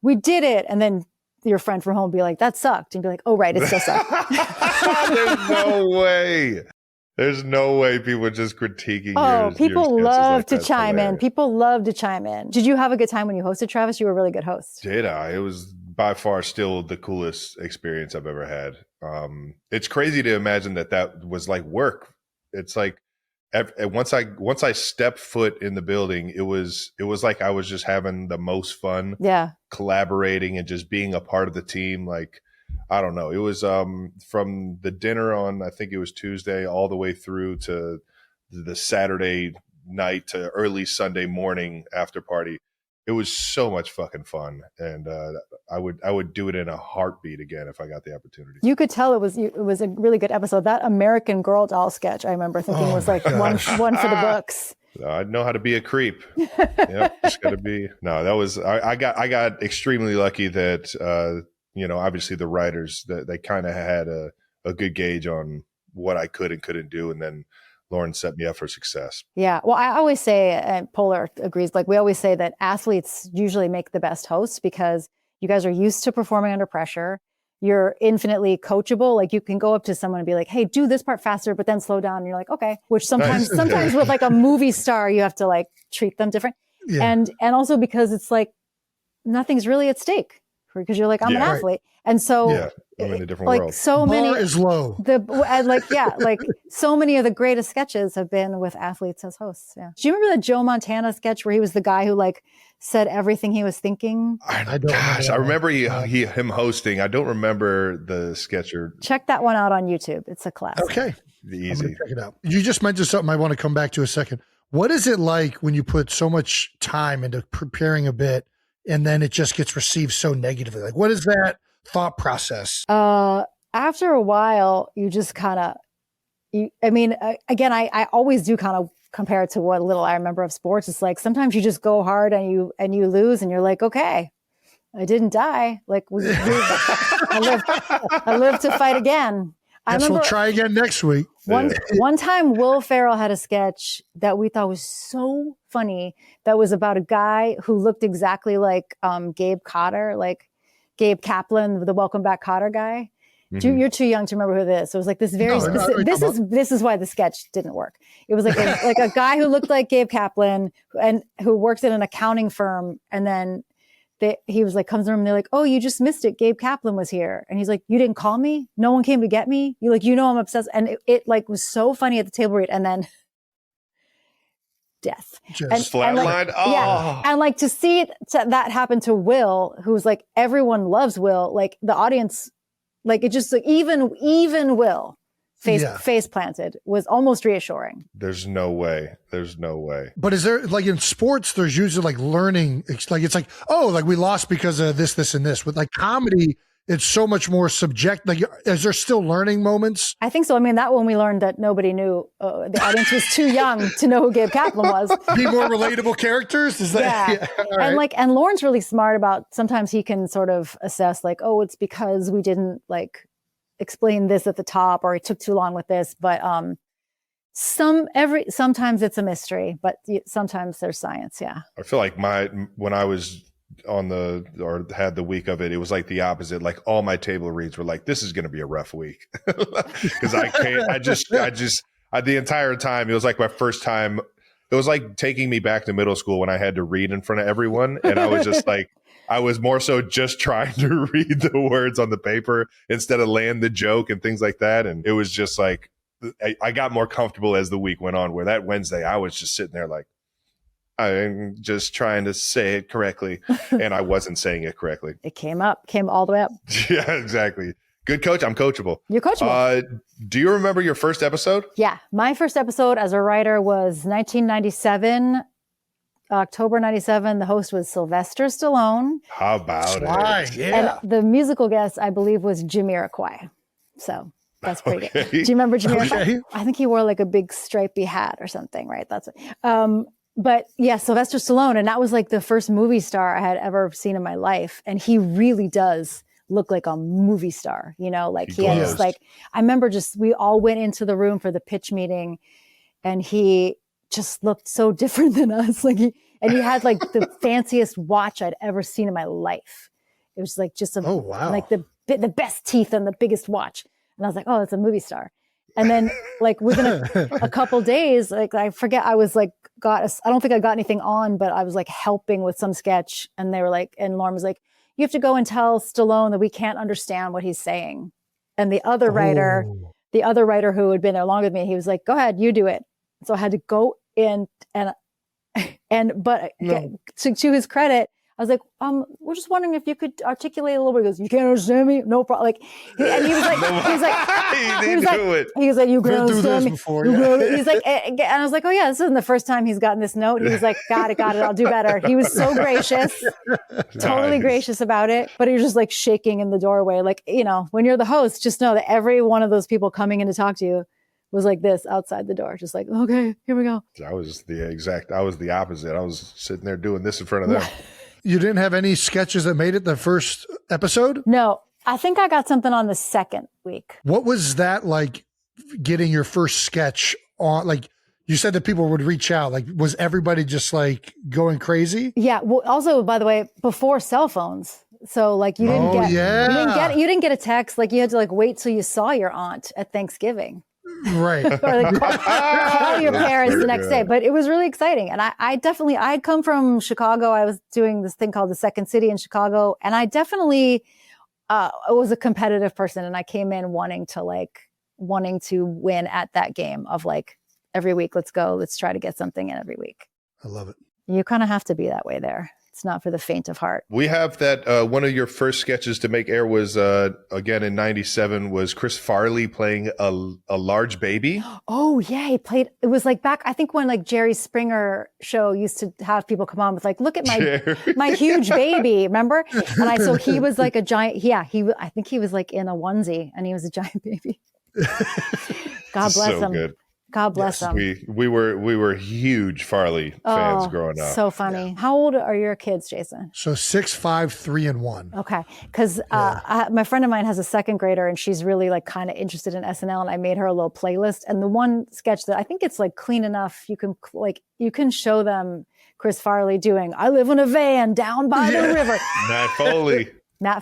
we did it. And then your friend from home would be like, that sucked. And you'd be like, oh, right. It still sucked. There's no way. There's no way people are just critiquing. People love to chime in. People love to chime in. Did you have a good time when you hosted, Travis? You were a really good host. Did I? It was by far still the coolest experience I've ever had. It's crazy to imagine that was like work. It's like once I stepped foot in the building, it was like I was just having the most fun. Yeah, collaborating and just being a part of the team. Like, I don't know. It was from the dinner on, I think it was Tuesday, all the way through to the Saturday night to early Sunday morning after party. It was so much fucking fun, and I would do it in a heartbeat again if I got the opportunity. You could tell it was a really good episode. That American Girl doll sketch, I remember thinking was like one for the books. I know how to be a creep. Yep, just got to be. No, that was I got extremely lucky that obviously the writers that they kind of had a good gauge on what I could and couldn't do, and then Lauren set me up for success. Yeah. Well, I always say, and Polar agrees, like we always say that athletes usually make the best hosts because you guys are used to performing under pressure. You're infinitely coachable. Like you can go up to someone and be like, hey, do this part faster, but then slow down. And you're like, okay, which sometimes with like a movie star, you have to like treat them different. Yeah. And also because it's like, nothing's really at stake because you're like, I'm an athlete. And so I'm in a different like world. so many bar is low. Like so many of the greatest sketches have been with athletes as hosts. Yeah. Do you remember the Joe Montana sketch where he was the guy who like said everything he was thinking? I remember him hosting. I don't remember the sketch. Check that one out on YouTube. It's a classic. Okay. Easy. Check it out. You just mentioned something I want to come back to a second. What is it like when you put so much time into preparing a bit and then it just gets received so negatively? Like, what is that thought process? After a while, you just kind of, I always do kind of compare it to what little I remember of sports. It's like, sometimes you just go hard and you lose and you're like, okay, I didn't die. Like I live to fight again. We'll try again next week. One time Will Ferrell had a sketch that we thought was so funny that was about a guy who looked exactly like Gabe Cotter, like Gabe Kaplan, the Welcome Back Kotter guy. Mm-hmm. You're too young to remember who this is. It was like this very specific. This is why the sketch didn't work. It was like a guy who looked like Gabe Kaplan and who works at an accounting firm, and then he was like comes to him and they're like, "Oh, you just missed it. Gabe Kaplan was here," and he's like, "You didn't call me? No one came to get me? I'm obsessed." And it like was so funny at the table read, and then death. Just flatlined. Yeah. And like to see that happen to Will, who's like, everyone loves Will, like the audience, like it just like even Will face planted was almost reassuring. There's no way. But is there like in sports, there's usually like learning. It's like, oh, like we lost because of this, and this. With like comedy, it's so much more subject. Like, is there still learning moments? I think so. I mean, that one we learned that nobody knew. The audience was too young to know who Gabe Kaplan was. Be more relatable characters? Is that? Yeah. Right. And Lauren's really smart about, sometimes he can sort of assess like, oh, it's because we didn't like explain this at the top, or it took too long with this. But sometimes it's a mystery, but sometimes there's science. Yeah. I feel like when I was had the week of it, it was like the opposite. Like all my table reads were like, this is going to be a rough week because the entire time, it was like my first time. It was like taking me back to middle school when I had to read in front of everyone. And I was just like, I was more so just trying to read the words on the paper instead of land the joke and things like that. And it was just like, I got more comfortable as the week went on, where that Wednesday I was just sitting there like, I'm just trying to say it correctly. And I wasn't saying it correctly. It came all the way up. Yeah, exactly. Good coach. I'm coachable. You're coachable. Do you remember your first episode? Yeah. My first episode as a writer was 1997, October 97. The host was Sylvester Stallone. How about it? Yeah. And the musical guest, I believe, was Jamiroquai. So that's pretty good. Do you remember Jamiroquai? Okay. I think he wore like a big stripy hat or something, right? That's it. But yeah, Sylvester Stallone. And that was like the first movie star I had ever seen in my life. And he really does look like a movie star, like he had this, like, I remember we all went into the room for the pitch meeting and he just looked so different than us. Like he had like the fanciest watch I'd ever seen in my life. It was like just like the best teeth and the biggest watch. And I was like, oh, that's a movie star. And then like within a couple days, like I forget, I was like, I don't think I got anything on, but I was like helping with some sketch. And they were like, and Lauren was like, you have to go and tell Stallone that we can't understand what he's saying. And the other writer who had been there longer than me, he was like, go ahead, you do it. So I had to go in but to his credit, I was like, we're just wondering if you could articulate a little bit. He goes, you can't understand me? No problem. Like, and he was like, you can understand me. Before, yeah. He's like, and I was like, oh yeah, this isn't the first time he's gotten this note. He was like, got it. I'll do better. He was so gracious, totally gracious about it. But he was just like shaking in the doorway. Like, when you're the host, just know that every one of those people coming in to talk to you was like this outside the door, just like, okay, here we go. I was the opposite. I was sitting there doing this in front of them. You didn't have any sketches that made it the first episode? No, I think I got something on the second week. What was that like, getting your first sketch on? Like, you said that people would reach out. Like, was everybody just like going crazy? Yeah. Well, also, by the way, before cell phones. So like you didn't you didn't get a text. Like you had to like wait till you saw your aunt at Thanksgiving. Right. Or like call your parents the next day. But it was really exciting. And I'd come from Chicago. I was doing this thing called the Second City in Chicago. And I definitely was a competitive person. And I came in wanting to win at that game of like, every week, let's try to get something in every week. I love it. You kind of have to be that way there. It's not for the faint of heart. We have that one of your first sketches to make air was, again, in 97, was Chris Farley playing a large baby. Oh, yeah. It was like back, I think when like Jerry Springer show used to have people come on with like, look at my huge baby, remember? And so he was like a giant, I think he was like in a onesie and he was a giant baby. God bless him. Good. God bless them. We were huge Farley fans growing up. So funny. Yeah. How old are your kids, Jason? So 6, 5, 3, and 1. Okay, because my friend of mine has a second grader, and she's really like kind of interested in SNL, and I made her a little playlist. And the one sketch that I think it's like clean enough, you can show them Chris Farley doing "I live in a van down by the river." Matt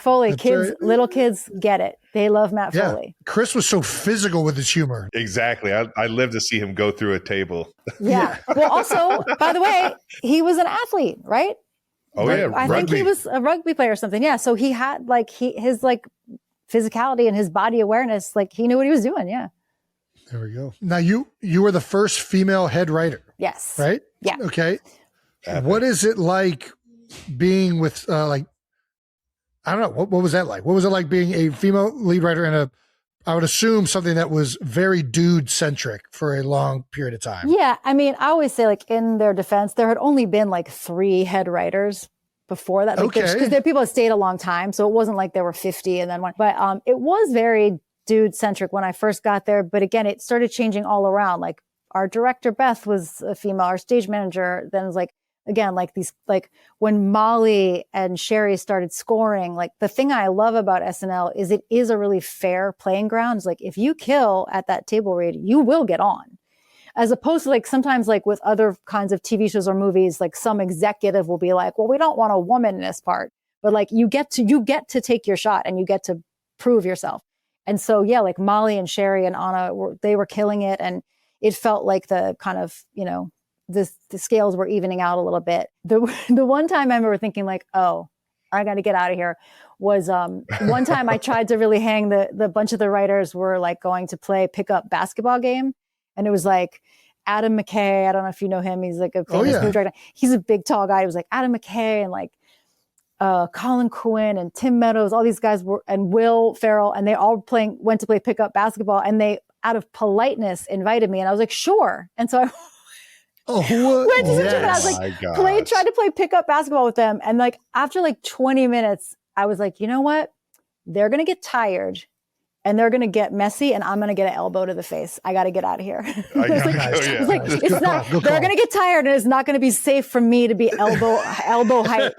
Foley. That's kids, right. Little kids get it. They love Matt Foley. Chris was so physical with his humor. Exactly. I live to see him go through a table. Yeah. Well, also, by the way, he was an athlete, right? Oh, yeah. I think he was a rugby player or something. Yeah. So he had like his like physicality and his body awareness, like he knew what he was doing. Yeah. There we go. Now you were the first female head writer. Yes. Right? Yeah. Okay. What is it like being with I don't know. What was that like? What was it like being a female lead writer in I would assume something that was very dude centric for a long period of time? Yeah. I mean, I always say like in their defense, there had only been like 3 head writers before that. Like, because there are people that stayed a long time. So it wasn't like there were 50 and then one, but it was very dude centric when I first got there. But again, it started changing all around. Like our director, Beth, was a female, our stage manager then was like, again, like these, like when Molly and Sherry started scoring, like the thing I love about SNL is it is a really fair playing ground. It's like, if you kill at that table read, you will get on. As opposed to like sometimes like with other kinds of TV shows or movies, like some executive will be like, well, we don't want a woman in this part, but like you get to take your shot and you get to prove yourself. And so, yeah, like Molly and Sherry and Anna, they were killing it. And it felt like the kind of, the scales were evening out a little bit. The one time I remember thinking like, oh, I got to get out of here was one time I tried to really hang the bunch of the writers were like going to play pickup basketball game. And it was like Adam McKay. I don't know if you know him. He's like a famous movie director. He's a big, tall guy. It was like Adam McKay and like Colin Quinn and Tim Meadows. All these guys and Will Ferrell. And they all went to play pickup basketball. And they, out of politeness, invited me. And I was like, sure. And so I went to the gym and I was like, tried to play pickup basketball with them. And like, after like 20 minutes, I was like, you know what? They're going to get tired and they're going to get messy and I'm going to get an elbow to the face. I got to get out of here. They're going to get tired and it's not going to be safe for me to be elbow height.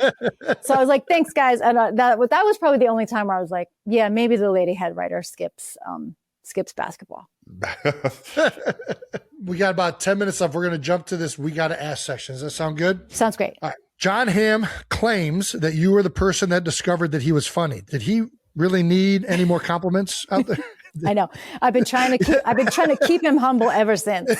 So I was like, thanks guys. And that was probably the only time where I was like, yeah, maybe the lady head writer skips basketball. We got about 10 minutes left. We're going to jump to this We Gotta Ask section. Does that sound good? Sounds great. All right. John Hamm claims that you were the person that discovered that he was funny. Did he really need any more compliments out there? I know. I've been trying to keep him humble ever since.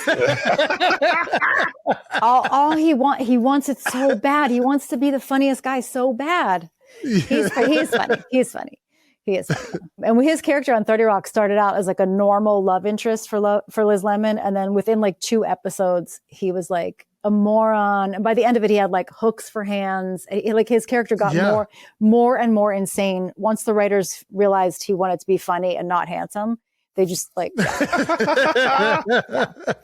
all he wants it so bad. He wants to be the funniest guy so bad. He's funny. He is funny. And his character on 30 Rock started out as like a normal love interest for Liz Lemon. And then within like 2 episodes, he was like a moron. And by the end of it, he had like hooks for hands. Like his character got more and more insane. Once the writers realized he wanted to be funny and not handsome, they just like.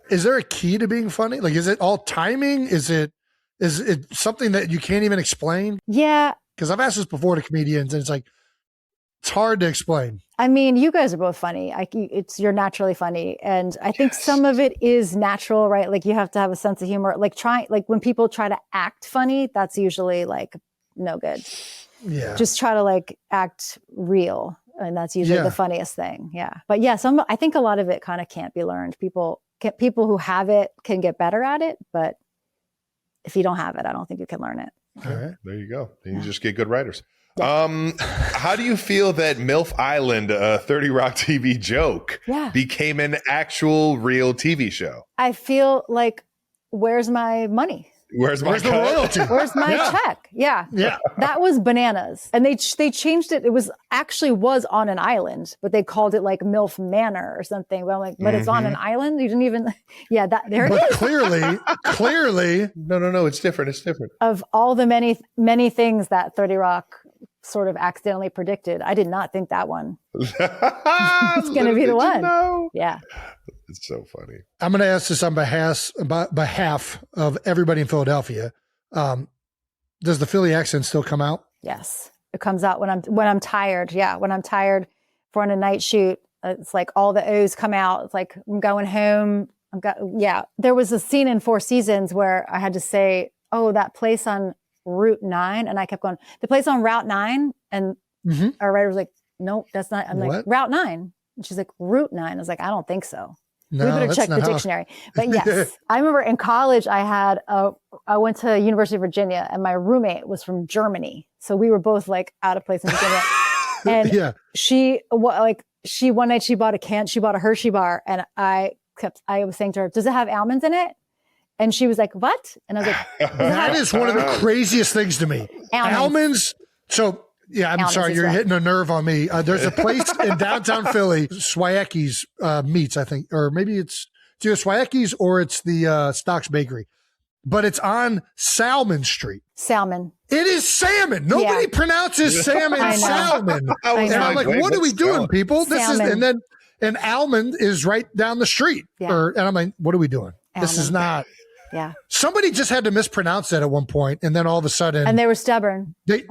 Is there a key to being funny? Like, is it all timing? Is it something that you can't even explain? Yeah. Because I've asked this before to comedians and it's like, It's hard to explain. I mean, you guys are both funny. You're naturally funny. And I think some of it is natural, right? Like you have to have a sense of humor. Like when people try to act funny, that's usually like no good. Yeah. Just try to like act real. And that's usually the funniest thing. Yeah. But yeah, I think a lot of it kind of can't be learned. People who have it can get better at it. But if you don't have it, I don't think you can learn it. All right. There you go. Then you just get good writers. How do you feel that MILF Island, a 30 Rock TV joke, became an actual real TV show? I feel like, where's my money? Where's the royalty? Where's my check? Yeah. That was bananas. And they changed it. It was on an island, but they called it like MILF Manor or something. But I'm like, but it's on an island? You didn't even, there it is. Clearly. No, it's different. It's different. Of all the many, many things that 30 Rock sort of accidentally predicted, I did not think that one it's going to be the one. Yeah. It's so funny. I'm going to ask this on behalf of everybody in Philadelphia. Does the Philly accent still come out? Yes. It comes out when I'm tired. Yeah. When I'm tired for a night shoot, it's like all the O's come out. It's like, I'm going home. There was a scene in Four Seasons where I had to say, oh, that place on Route 9. And I kept going, the place on Route 9. And our writer was like, nope, that's not. I'm like, Route 9. And she's like, Route 9. I was like, I don't think so. No, we better check the dictionary. But yes, I remember in college, I went to University of Virginia and my roommate was from Germany. So we were both like out of place in Virginia. And she one night she bought a Hershey bar. And I was saying to her, does it have almonds in it? And she was like, what? And I was like, that is one of the craziest things to me. Almonds. So yeah, I'm sorry, you're hitting a nerve on me. There's a place in downtown Philly, Swayaki's Meats, I think, or maybe it's either Swayaki's or it's the Stocks Bakery, but it's on Salmon Street. Salmon. It is salmon. Nobody pronounces salmon salmon. And I'm like, what are we doing, people? This is, and almond is right down the street. Yeah. And I'm like, what are we doing? This is not. Yeah. Somebody just had to mispronounce that at one point, and then all of a sudden, and they were stubborn. They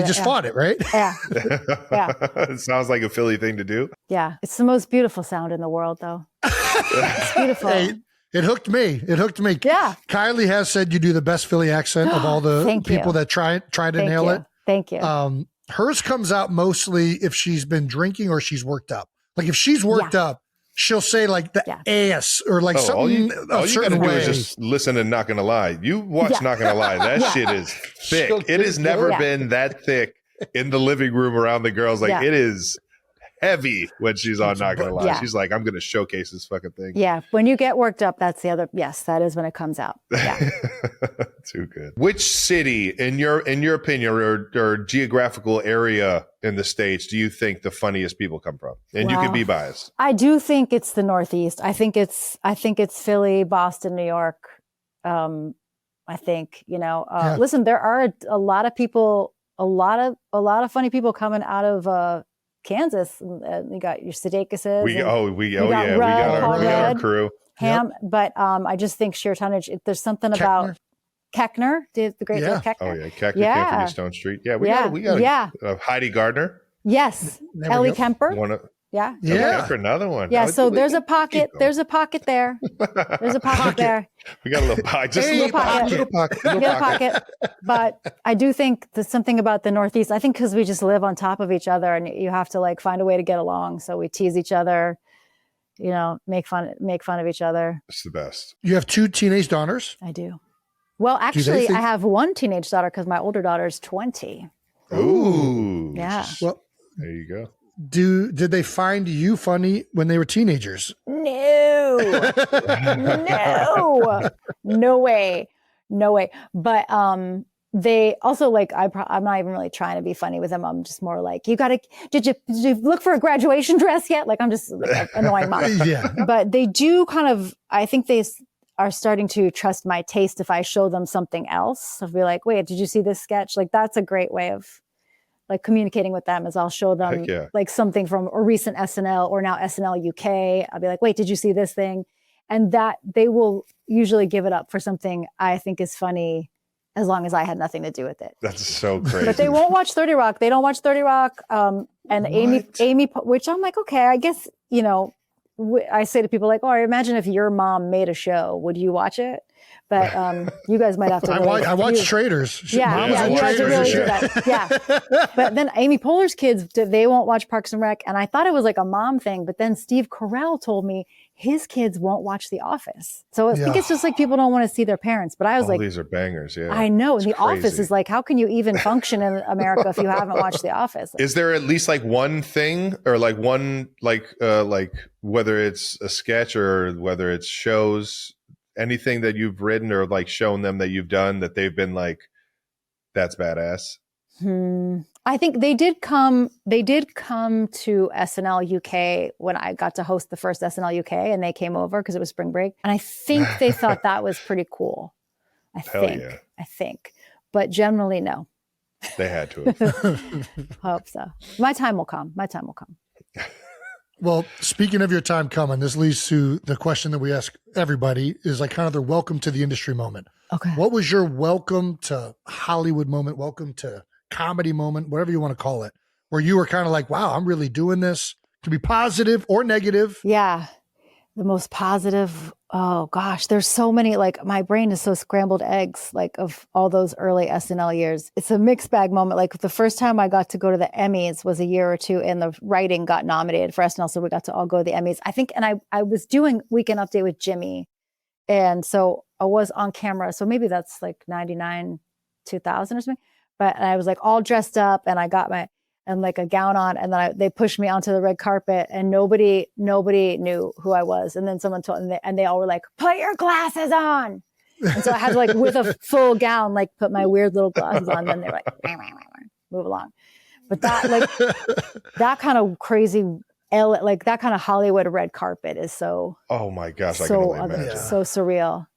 just fought it, right? Yeah. It sounds like a Philly thing to do. Yeah, it's the most beautiful sound in the world, though. It's beautiful. Hey, it hooked me. Yeah. Kylie has said you do the best Philly accent of all the people that try to nail it. Thank you. Hers comes out mostly if she's been drinking or she's worked up. Like if she's worked up, she'll say like the ass or like something all you certain gotta way. do is just listen and Not Gonna Lie. You watch Not Gonna Lie. That shit is thick. It has never been that thick in the living room around the girls. Like it is heavy when she's on Not Gonna Lie. She's like, I'm going to showcase this fucking thing. Yeah. When you get worked up, that's the other. Yes, that is when it comes out. Yeah. Too good. Which city, in your opinion, or geographical area in the States, do you think the funniest people come from? And you can be biased. I do think it's the Northeast. I think it's Philly, Boston, New York. I think, listen, there are a lot of people, a lot of funny people coming out of Kansas. You got your Sudeikis. We got our crew. But I just think sheer tonnage. There's something about Keckner, the great Dave Keckner. Oh yeah, Keckner came from East Stone Street. Yeah, we got Heidi Gardner. Yes, Ellie Kemper. Kemper, another one. Yeah, so there's a pocket. There's a pocket there. There's a pocket there. We got a little pocket. Just a little pocket. But I do think there's something about the Northeast. I think because we just live on top of each other, and you have to like find a way to get along. So we tease each other, make fun of each other. It's the best. You have 2 teenage daughters? I do. Well, actually, I have 1 teenage daughter because my older daughter is 20. Ooh. Yeah. Well, there you go. Did they find you funny when they were teenagers? No. No way. But they also like I'm not even really trying to be funny with them. I'm just more like, did you look for a graduation dress yet? Like I'm just like annoying mom. But they do kind of, I think they are starting to trust my taste if I show them something else. I'll be like, wait, did you see this sketch? Like that's a great way of like communicating with them, is I'll show them like something from a recent SNL or now SNL UK. I'll be like, wait, did you see this thing? And that they will usually give it up for something I think is funny as long as I had nothing to do with it. That's so crazy. But they won't watch 30 Rock. They don't watch 30 Rock. And Amy, which I'm like, okay, I guess, I say to people like, oh, I imagine if your mom made a show, would you watch it? But you guys might have to. I watch Traders. Yeah, you guys really do that. Yeah. But then Amy Poehler's kids, they won't watch Parks and Rec. And I thought it was like a mom thing. But then Steve Carell told me his kids won't watch The Office. So I think it's just like people don't want to see their parents. But I was like, these are bangers. Yeah, I know. And it's The crazy. Office is like, how can you even function in America if you haven't watched The Office? Is there at least like one thing or like one, like whether it's a sketch or whether it's shows, anything that you've written or like shown them that you've done that they've been like, that's badass? I think they did come to SNL UK when I got to host the first SNL UK, and they came over because it was spring break. And I think they thought that was pretty cool. I think. But generally, no. They had to have. Hope so. My time will come. Well, speaking of your time coming, this leads to the question that we ask everybody is like kind of their welcome to the industry moment. Okay. What was your welcome to Hollywood moment, welcome to comedy moment, whatever you want to call it, where you were kind of like, wow, I'm really doing this? It can be positive or negative. Yeah. The most positive, oh gosh, there's so many, like my brain is so scrambled eggs, like of all those early SNL years. It's a mixed bag moment. Like the first time I got to go to the Emmys was a year or two and the writing got nominated for SNL. So we got to all go to the Emmys. I think, and I was doing Weekend Update with Jimmy. And so I was on camera. So maybe that's like 99, 2000 or something. But I was like all dressed up and I got and like a gown on, and then they pushed me onto the red carpet, and nobody knew who I was. And then someone told me, and they all were like, "Put your glasses on." And so I had to like with a full gown, like put my weird little glasses on. Then they're like, "Move along." But that kind of crazy, like that kind of Hollywood red carpet is so. Oh my gosh! I can only imagine. So surreal,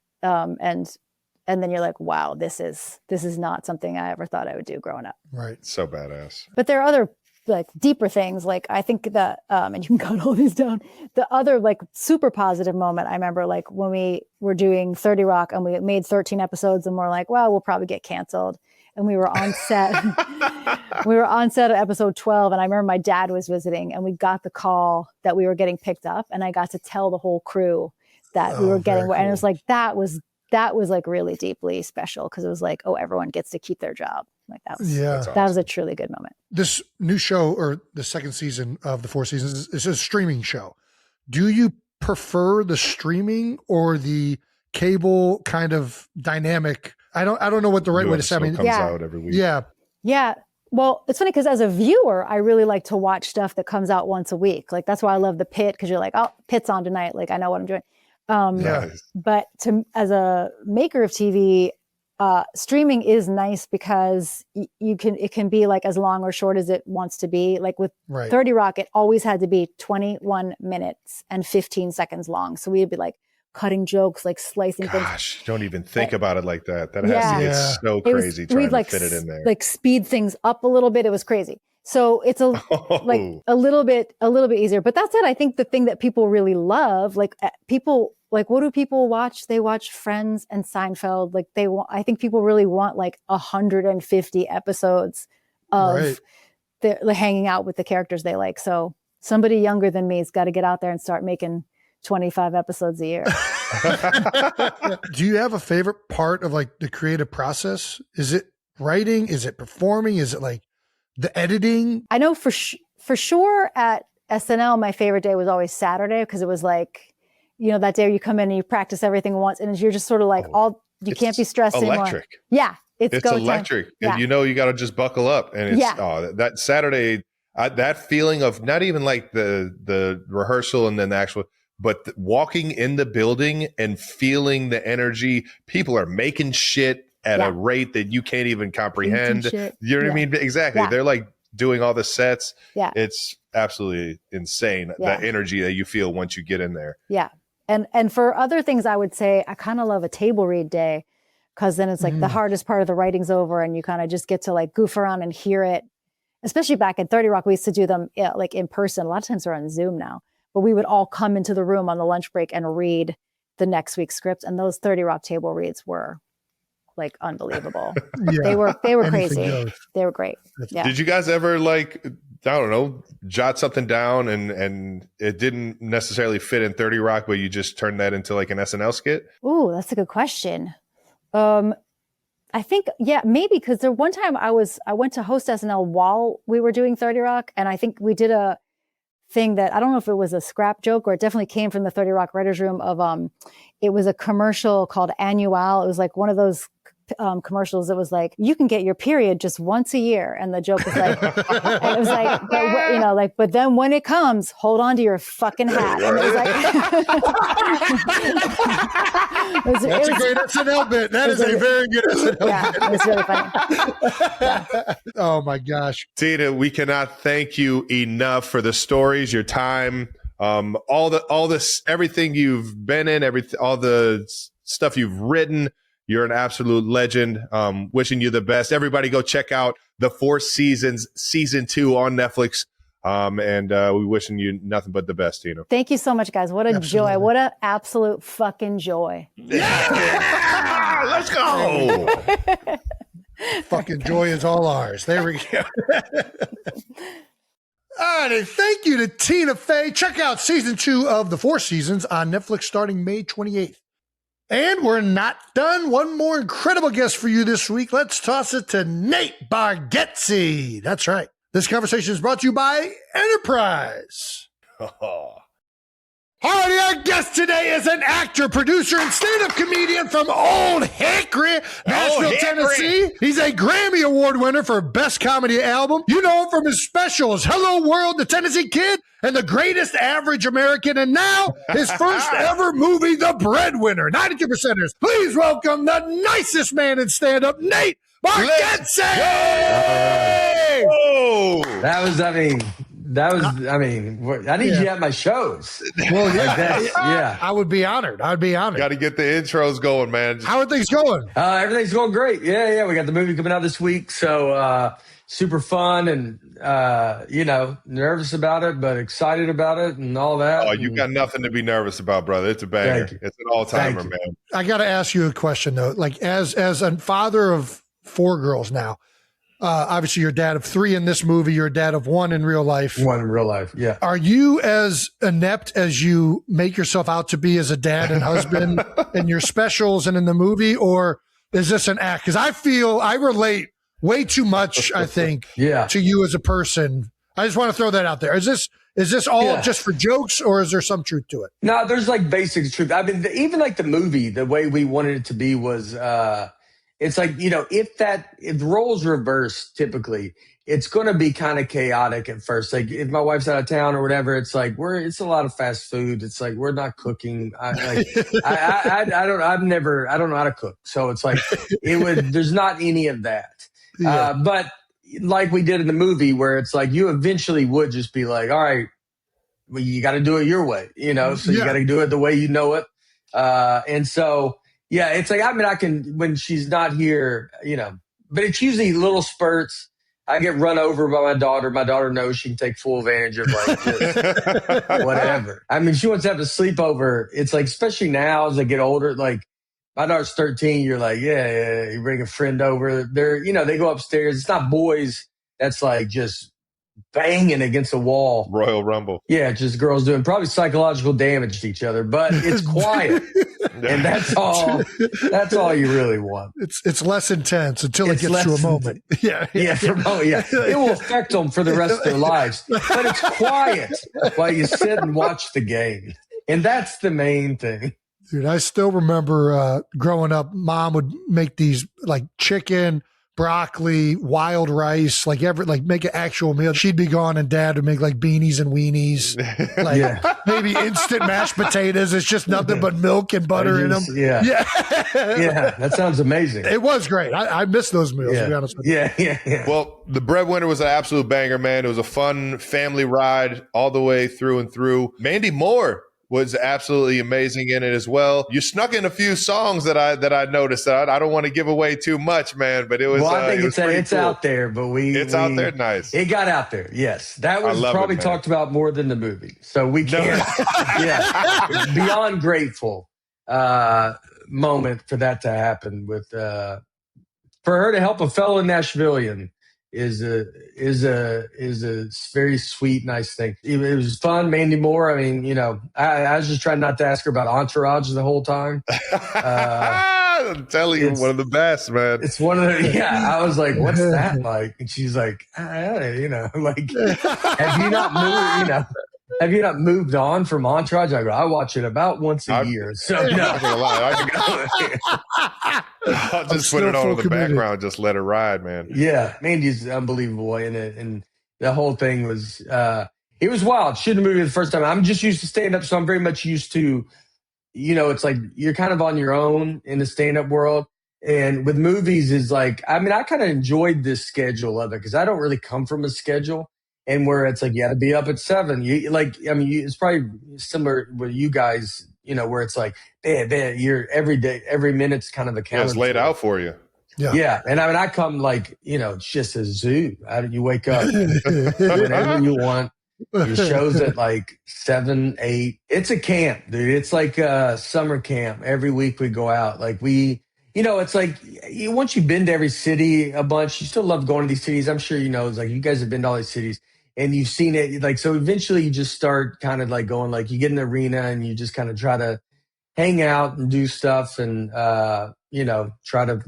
and then you're like, wow, this is not something I ever thought I would do growing up. Right. So badass. But there are other like deeper things. Like I think that, and you can cut all these down. The other like super positive moment I remember, like when we were doing 30 Rock and we made 13 episodes and we're like, well, we'll probably get canceled. And we were on set. We were on set of episode 12. And I remember my dad was visiting and we got the call that we were getting picked up. And I got to tell the whole crew that we were getting, cool. And it was like, that was like really deeply special because it was like, oh, everyone gets to keep their job. Like that was a truly good moment. This new show, or the second season of the 4 seasons, is a streaming show. Do you prefer the streaming or the cable kind of dynamic? I don't know what the right way to say. I mean, comes out every week. Yeah. Well, it's funny because as a viewer, I really like to watch stuff that comes out once a week. Like that's why I love The Pit, because you're like, oh, Pit's on tonight. Like I know what I'm doing. Nice. But as a maker of TV, streaming is nice because it can be like as long or short as it wants to be. Like with 30 Rock, it always had to be 21 minutes and 15 seconds long. So we'd be like cutting jokes, like slicing things. Gosh, don't even think about it like that. That has to get so crazy trying to fit it in there. Like speed things up a little bit. It was crazy. So it's a little bit easier. But that's it. I think the thing that people really love, like people, like what do people watch? They watch Friends and Seinfeld. Like I think people really want like 150 episodes of hanging out with the characters they like. So somebody younger than me has got to get out there and start making 25 episodes a year. Do you have a favorite part of like the creative process? Is it writing? Is it performing? Is it like the editing? I know for sure at SNL, my favorite day was always Saturday because it was like, that day you come in and you practice everything once and you're just sort of like you can't be stressed anymore. Yeah. It's electric. Yeah. And you got to just buckle up. And it's that Saturday, that feeling of not even like the rehearsal and then the actual, but walking in the building and feeling the energy. People are making shit at a rate that you can't even comprehend. You know what I mean? Exactly. Yeah. They're like doing all the sets. Yeah. It's absolutely insane. The energy that you feel once you get in there. Yeah. And for other things, I would say I kind of love a table read day because then it's like the hardest part of the writing's over and you kind of just get to like goof around and hear it. Especially back at 30 Rock, we used to do them like in person. A lot of times we're on Zoom now, but we would all come into the room on the lunch break and read the next week's script. And those 30 Rock table reads were like unbelievable. Yeah. They were Anything crazy. goes. They were great. Yeah. Did you guys ever like, I don't know, jot something down and it didn't necessarily fit in 30 Rock, but you just turned that into like an SNL skit? Ooh, that's a good question. I think, yeah, maybe because there one time I went to host SNL while we were doing 30 Rock, and I think we did a thing that I don't know if it was a scrap joke or it definitely came from the 30 Rock writers room of it was a commercial called Annual. It was like one of those commercials that was like, you can get your period just once a year, and the joke was like, and it was like, but then when it comes, hold on to your fucking hat. And it was like, That's a great SNL bit. That is a very good SNL yeah, bit. it was really funny. Oh my gosh. Tina, we cannot thank you enough for the stories, your time, all this, everything you've been in, all the stuff you've written. You're an absolute legend. Wishing you the best. Everybody go check out The Four Seasons season 2 on Netflix. And we wishing you nothing but the best, Tina. Thank you so much, guys. What a joy. What an absolute fucking joy. Yeah! Let's go. Fucking joy is all ours. There we go. All right, and thank you to Tina Fey. Check out season 2 of The Four Seasons on Netflix starting May 28th. And we're not done. One more incredible guest for you this week. Let's toss it to Nate Bargatze. That's right. This conversation is brought to you by Enterprise. All right, our guest today is an actor, producer, and stand-up comedian from Old Hickory, Nashville, Tennessee. He's a Grammy Award winner for Best Comedy Album. You know him from his specials, Hello World, The Tennessee Kid, and The Greatest Average American, and now his first ever movie, The Breadwinner. 92%ers, please welcome the nicest man in stand-up, Nate Bargatze! Oh! I need you at my shows. Well, Yeah. I would be honored. I'd be honored. Got to get the intros going, man. How are things going? Everything's going great. Yeah. We got the movie coming out this week. So, super fun and, nervous about it, but excited about it and all that. Oh, you got nothing to be nervous about, brother. It's a banger. It's an all-timer, man. I got to ask you a question, though. Like, as a father of 4 girls now, obviously you're a dad of 3 in this movie. You're a dad of 1 in real life. 1 in real life, yeah. Are you as inept as you make yourself out to be as a dad and husband in your specials and in the movie, or is this an act? Because I feel I relate way too much, I think, to you as a person. I just want to throw that out there. Is this all just for jokes, or is there some truth to it? No, there's like basic truth. I mean, even like the movie, the way we wanted it to be was, it's like, if the roles reverse, typically it's going to be kind of chaotic at first. Like if my wife's out of town or whatever, it's like it's a lot of fast food. It's like, we're not cooking. I don't know how to cook. So it's like, there's not any of that. Yeah. But like we did in the movie where it's like, you eventually would just be like, all right, well, you got to do it your way, so you got to do it the way you know it. And so, yeah, it's like, I mean, I can, when she's not here, but it's usually little spurts. I get run over by my daughter. My daughter knows she can take full advantage of like just whatever. I mean, she wants to have a sleepover. It's like, especially now as I get older, like my daughter's 13. You're like, yeah, you bring a friend over. They go upstairs. It's not boys that's like just banging against a wall. Royal Rumble. Yeah, just girls doing probably psychological damage to each other, but it's quiet. And that's all you really want. It's less intense until it gets to a moment. Yeah. It will affect them for the rest of their lives. But it's quiet while you sit and watch the game. And that's the main thing. Dude, I still remember growing up, Mom would make these like chicken, broccoli, wild rice, like make an actual meal. She'd be gone and Dad would make like beanies and weenies, like maybe instant mashed potatoes. It's just nothing but milk and butter in them. Yeah. That sounds amazing. It was great. I miss those meals, to be honest with you. Yeah. Well, The Breadwinner was an absolute banger, man. It was a fun family ride all the way through and through. Mandy Moore was absolutely amazing in it as well. You snuck in a few songs that I noticed. I don't want to give away too much, man, but it was. Well, I think it's cool. out there, but it's out there. Nice. It got out there. Yes, that was probably talked about more than the movie. So we can't. Beyond grateful. moment for that to happen with for her to help a fellow Nashvilleian is a very sweet, nice thing. It was fun. Mandy Moore. I mean, I was just trying not to ask her about Entourage the whole time. I'm telling you, one of the best, man. It's one of the, I was like, what's that like? And she's like, like, have you not moved, have you not moved on from Entourage? I go, I watch it about once a year. So I'm no. not gonna lie. I'll just put it on in the background, just let it ride, man. Yeah, Mandy's unbelievable in it. And the whole thing was, it was wild. Shooting a movie the first time. I'm just used to stand up, so I'm very much used to, it's like you're kind of on your own in the stand-up world. And with movies is like, I mean, I kind of enjoyed this schedule of it because I don't really come from a schedule. And where it's like, you got to be up at 7. It's probably similar with you guys, where it's like, man, you're every day, every minute's kind of accounted. It's laid out for you. Yeah. And I mean, I come like, it's just a zoo. You wake up whenever you want. Your show's at like 7, 8. It's a camp, dude. It's like a summer camp. Every week we go out. Like it's like once you've been to every city a bunch, you still love going to these cities. I'm sure it's like you guys have been to all these cities and you've seen it. Like, so eventually you just start kind of like going, like you get in the arena and you just kind of try to hang out and do stuff and, try to,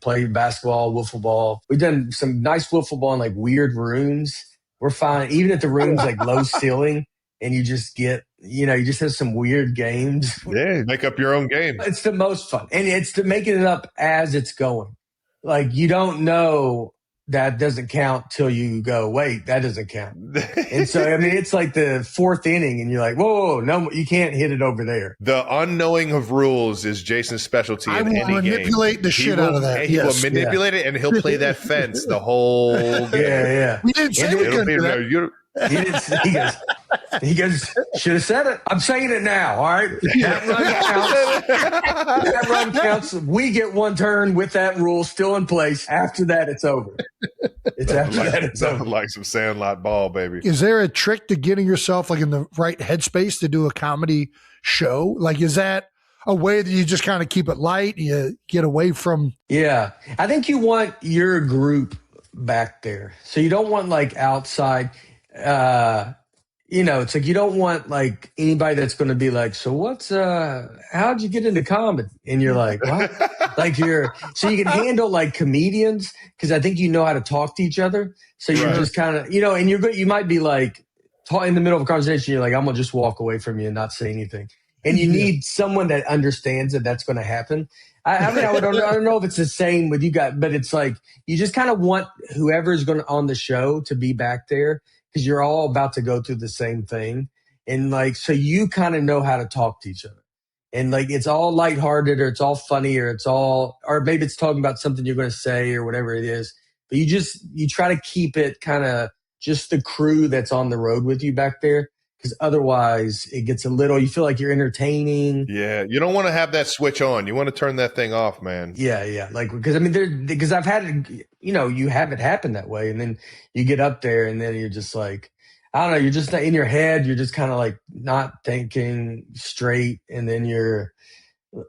play basketball, wiffle ball. We've done some nice wiffle ball in like weird rooms. We're fine. Even if the room's like low ceiling and you just get, you just have some weird games. Yeah, make up your own game. It's the most fun. And it's to making it up as it's going. Like you don't know that doesn't count till you go, wait, that doesn't count. And so, I mean, it's like the 4th inning and you're like, whoa, no, you can't hit it over there. The unknowing of rules is Jason's specialty in any game. I will manipulate the shit out of that. He will manipulate it and he'll play that fence the whole game. Yeah. We didn't say we couldn't do that. He goes, should have said it. I'm saying it now. All right. That run counts. We get one turn with that rule still in place. After that, it's over. It's over. Like some sandlot ball, baby. Is there a trick to getting yourself like in the right headspace to do a comedy show? Like, is that a way that you just kind of keep it light? You get away from. Yeah. I think you want your group back there. So you don't want like outside, it's like you don't want like anybody that's going to be like, so how'd you get into comedy? And you're like, what? So you can handle like comedians because I think you know how to talk to each other. So you're just kind of, and you might be like in the middle of a conversation, you're like, I'm going to just walk away from you and not say anything. And you need someone that understands that that's going to happen. I don't know if it's the same with you guys, but it's like you just kind of want whoever's going on the show to be back there because you're all about to go through the same thing. And like, so you kind of know how to talk to each other. And like, it's all lighthearted or it's all funny or or maybe it's talking about something you're going to say or whatever it is. But you try to keep it kind of just the crew that's on the road with you back there. Because otherwise it gets you feel like you're entertaining. Yeah. You don't want to have that switch on. You want to turn that thing off, man. Yeah. Like, because I mean, because I've had it, you have it happen that way. And then you get up there and then you're just like, I don't know, you're just in your head. You're just kind of like not thinking straight. And then you're,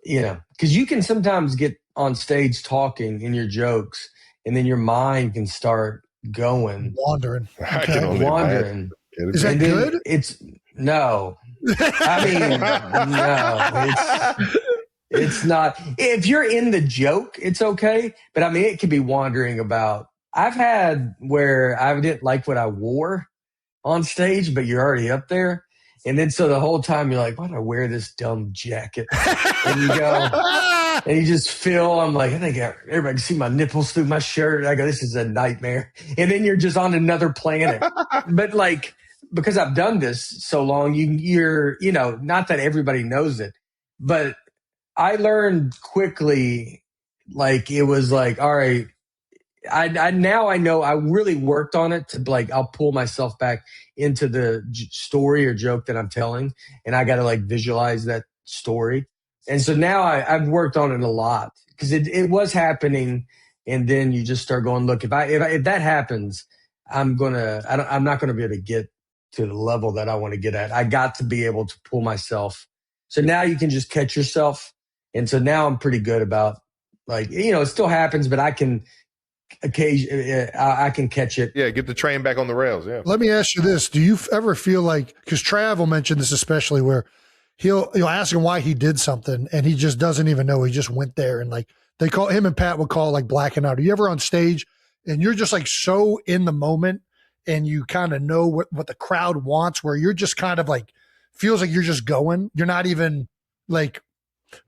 because you can sometimes get on stage talking in your jokes and then your mind can start going. Wandering. Wandering. Is that good? No. I mean, no. It's not. If you're in the joke, it's okay. But I mean, it could be wandering about. I've had where I didn't like what I wore on stage, but you're already up there. And then so the whole time you're like, why do I wear this dumb jacket? And you go, and you just feel, I'm like, I think everybody can see my nipples through my shirt. I go, this is a nightmare. And then you're just on another planet. But like, because I've done this so long, you're, not that everybody knows it, but I learned quickly, like, it was like, all right, now I know I really worked on it to like, I'll pull myself back into the story or joke that I'm telling. And I got to like visualize that story. And so now I've worked on it a lot because it was happening. And then you just start going, look, if that happens, I'm not going to be able to get to the level that I want to get at. I got to be able to pull myself. So now you can just catch yourself And so now I'm pretty good about like, it still happens, but I can I can catch it. Yeah, get the train back on the rails. Yeah. Let me ask you this. Do you ever feel like, because Trav will mention this especially, where he'll ask him why he did something and he just doesn't even know. He just went there, and like they call him and Pat would call it like blacking out. Are you ever on stage and you're just like so in the moment and you kind of know what the crowd wants, where you're just kind of like, feels like you're just going, you're not even like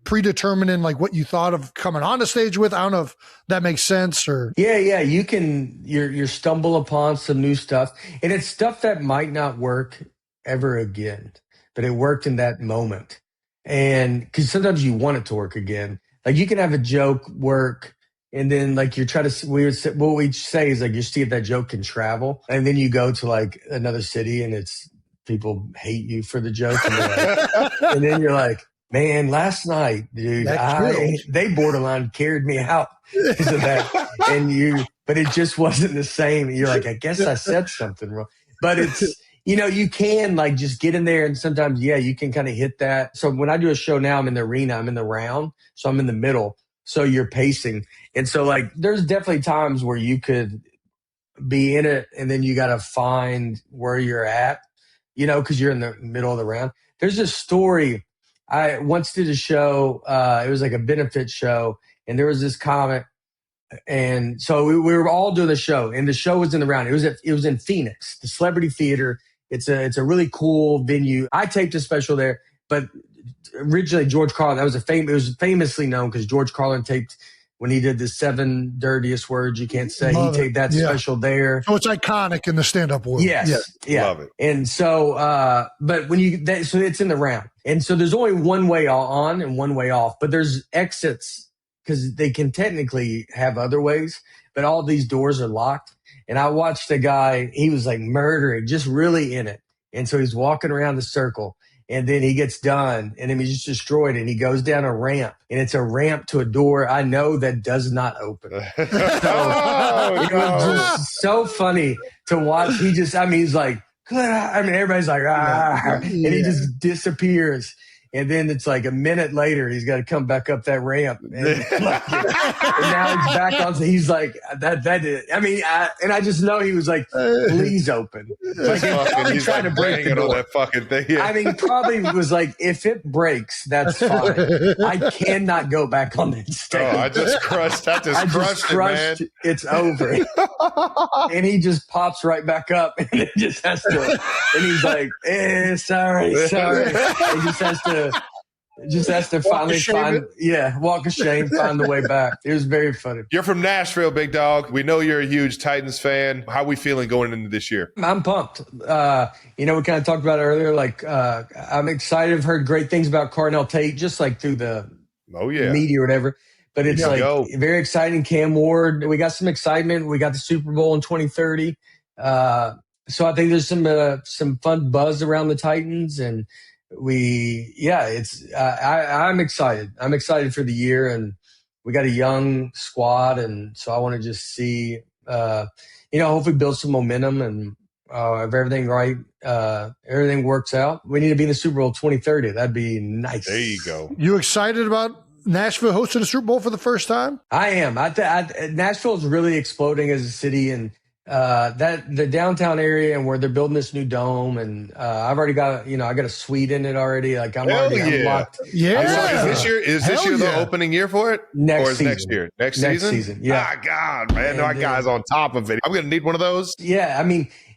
predetermining like what you thought of coming on the stage with? I don't know if that makes sense or. Yeah. You stumble upon some new stuff, and it's stuff that might not work ever again, but it worked in that moment. And because sometimes you want it to work again. Like you can have a joke work, and then like you're trying to, what we say is like you see if that joke can travel, and then you go to like another city and it's people hate you for the joke, and then you're like, man, last night, dude, they borderline carried me out because of that. But it just wasn't the same. You're like, I guess I said something wrong. But it's, you can like just get in there, and sometimes, you can kind of hit that. So when I do a show now, I'm in the arena, I'm in the round, so I'm in the middle. So you're pacing. And so like, there's definitely times where you could be in it and then you got to find where you're at, because you're in the middle of the round. There's a story. I once did a show, it was like a benefit show, and there was this comic, and so we were all doing the show, and the show was in the round. It was in Phoenix, the Celebrity Theater. It's a really cool venue. I taped a special there, but originally George Carlin, it was famously known because George Carlin taped when he did the 7 dirtiest words you can't say. He taped that special there. So it's iconic in the stand-up world. Yes. Yeah. Love it. And so, but so it's in the round. And so there's only one way on and one way off, but there's exits because they can technically have other ways, but all these doors are locked. And I watched a guy, he was like murdering, just really in it. And so he's walking around the circle. And then he gets done, and then he's just destroyed, and he goes down a ramp, and it's a ramp to a door I know that does not open. It was just so funny to watch. He's like, everybody's like, and he just disappears. And then it's like a minute later, he's got to come back up that ramp. And, and now he's back on. He's like, I just know he was like, please open. Like, he's trying to break it on that fucking thing. Yeah. Probably was like, if it breaks, that's fine. I cannot go back on that stage. Oh, I just crushed it, man. It's over. And he just pops right back up, and it just has to, and he's like, sorry. He just has to finally walk of shame, find the way back. It was very funny. You're from Nashville, big dog. We know you're a huge Titans fan. How are we feeling going into this year? I'm pumped. We kind of talked about it earlier. Like, I'm excited. I've heard great things about Cardinal Tate, just like through the media or whatever. But it's very exciting. Cam Ward, we got some excitement. We got the Super Bowl in 2030. So I think there's some fun buzz around the Titans, and I'm excited. I'm excited for the year, and we got a young squad, and so I want to just see, hopefully build some momentum, and if everything everything works out, we need to be in the Super Bowl 2030. That'd be nice. There you go. You excited about Nashville hosting the Super Bowl for the first time? I am. Nashville is really exploding as a city, and that the downtown area, and where they're building this new dome, and I've already got I got a suite in it already. Like I'm already unlocked. Yeah. Is this year the opening year for it? Next year? Next season? Yeah. God, man, my guy's on top of it. I'm gonna need one of those. Yeah,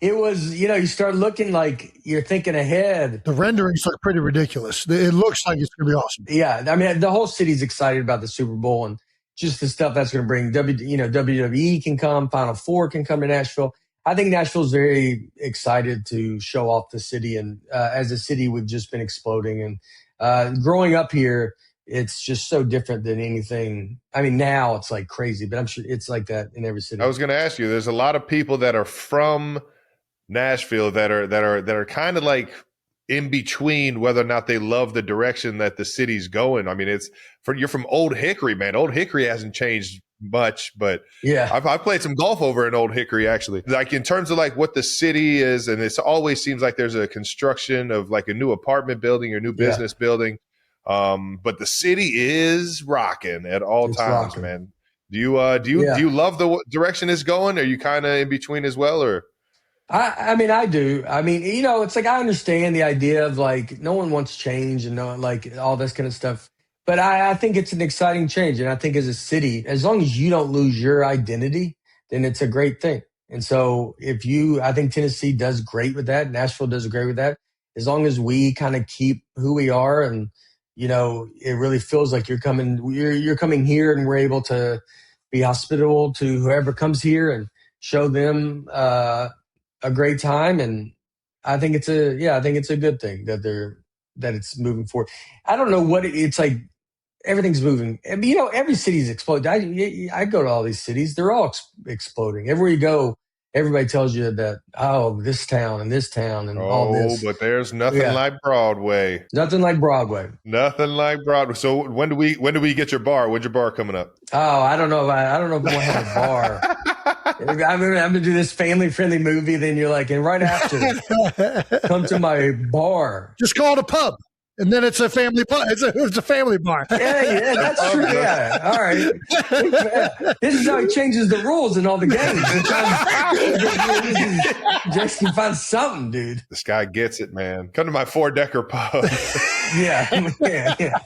it was. You start looking like you're thinking ahead. The renderings look pretty ridiculous. It looks like it's gonna be awesome. Yeah, the whole city's excited about the Super Bowl, and just the stuff that's going to bring. WWE can come, Final Four can come to Nashville. I think Nashville's very excited to show off the city, and as a city, we've just been exploding. And growing up here, it's just so different than anything. Now it's like crazy, but I'm sure it's like that in every city. I was going to ask you. There's a lot of people that are from Nashville that are kind of like in between whether or not they love the direction that the city's going. You're from Old Hickory, man. Old Hickory hasn't changed much, but yeah, I've played some golf over in Old Hickory, actually. Like in terms of like what the city is, and it always seems like there's a construction of like a new apartment building or new business building. But the city is rocking at all times, rocking. man. Do you love the direction it's going? Are you kind of in between as well, or? I mean, I do. I mean, it's like I understand the idea of like no one wants change and no like all this kind of stuff. But I think it's an exciting change. And I think as a city, as long as you don't lose your identity, then it's a great thing. And so I think Tennessee does great with that. Nashville does great with that. As long as we kind of keep who we are and, it really feels like you're coming here and we're able to be hospitable to whoever comes here and show them, a great time, and I think it's a good thing that it's moving forward. I don't know what it's like. Everything's moving. Every city's exploding. I go to all these cities; they're all exploding. Everywhere you go, everybody tells you that this town and all this. But there's nothing like Broadway. Nothing like Broadway. Nothing like Broadway. So when do we get your bar? When's your bar coming up? Oh, I don't know if I want to have a bar. I'm gonna do this family-friendly movie. Then you're like, and right after, come to my bar. Just call it a pub, and then it's a family pub. It's a family bar. Yeah, that's true. Yeah, all right. This is how he changes the rules in all the games. Jason finds something, dude. This guy gets it, man. Come to my 4-decker pub. Yeah.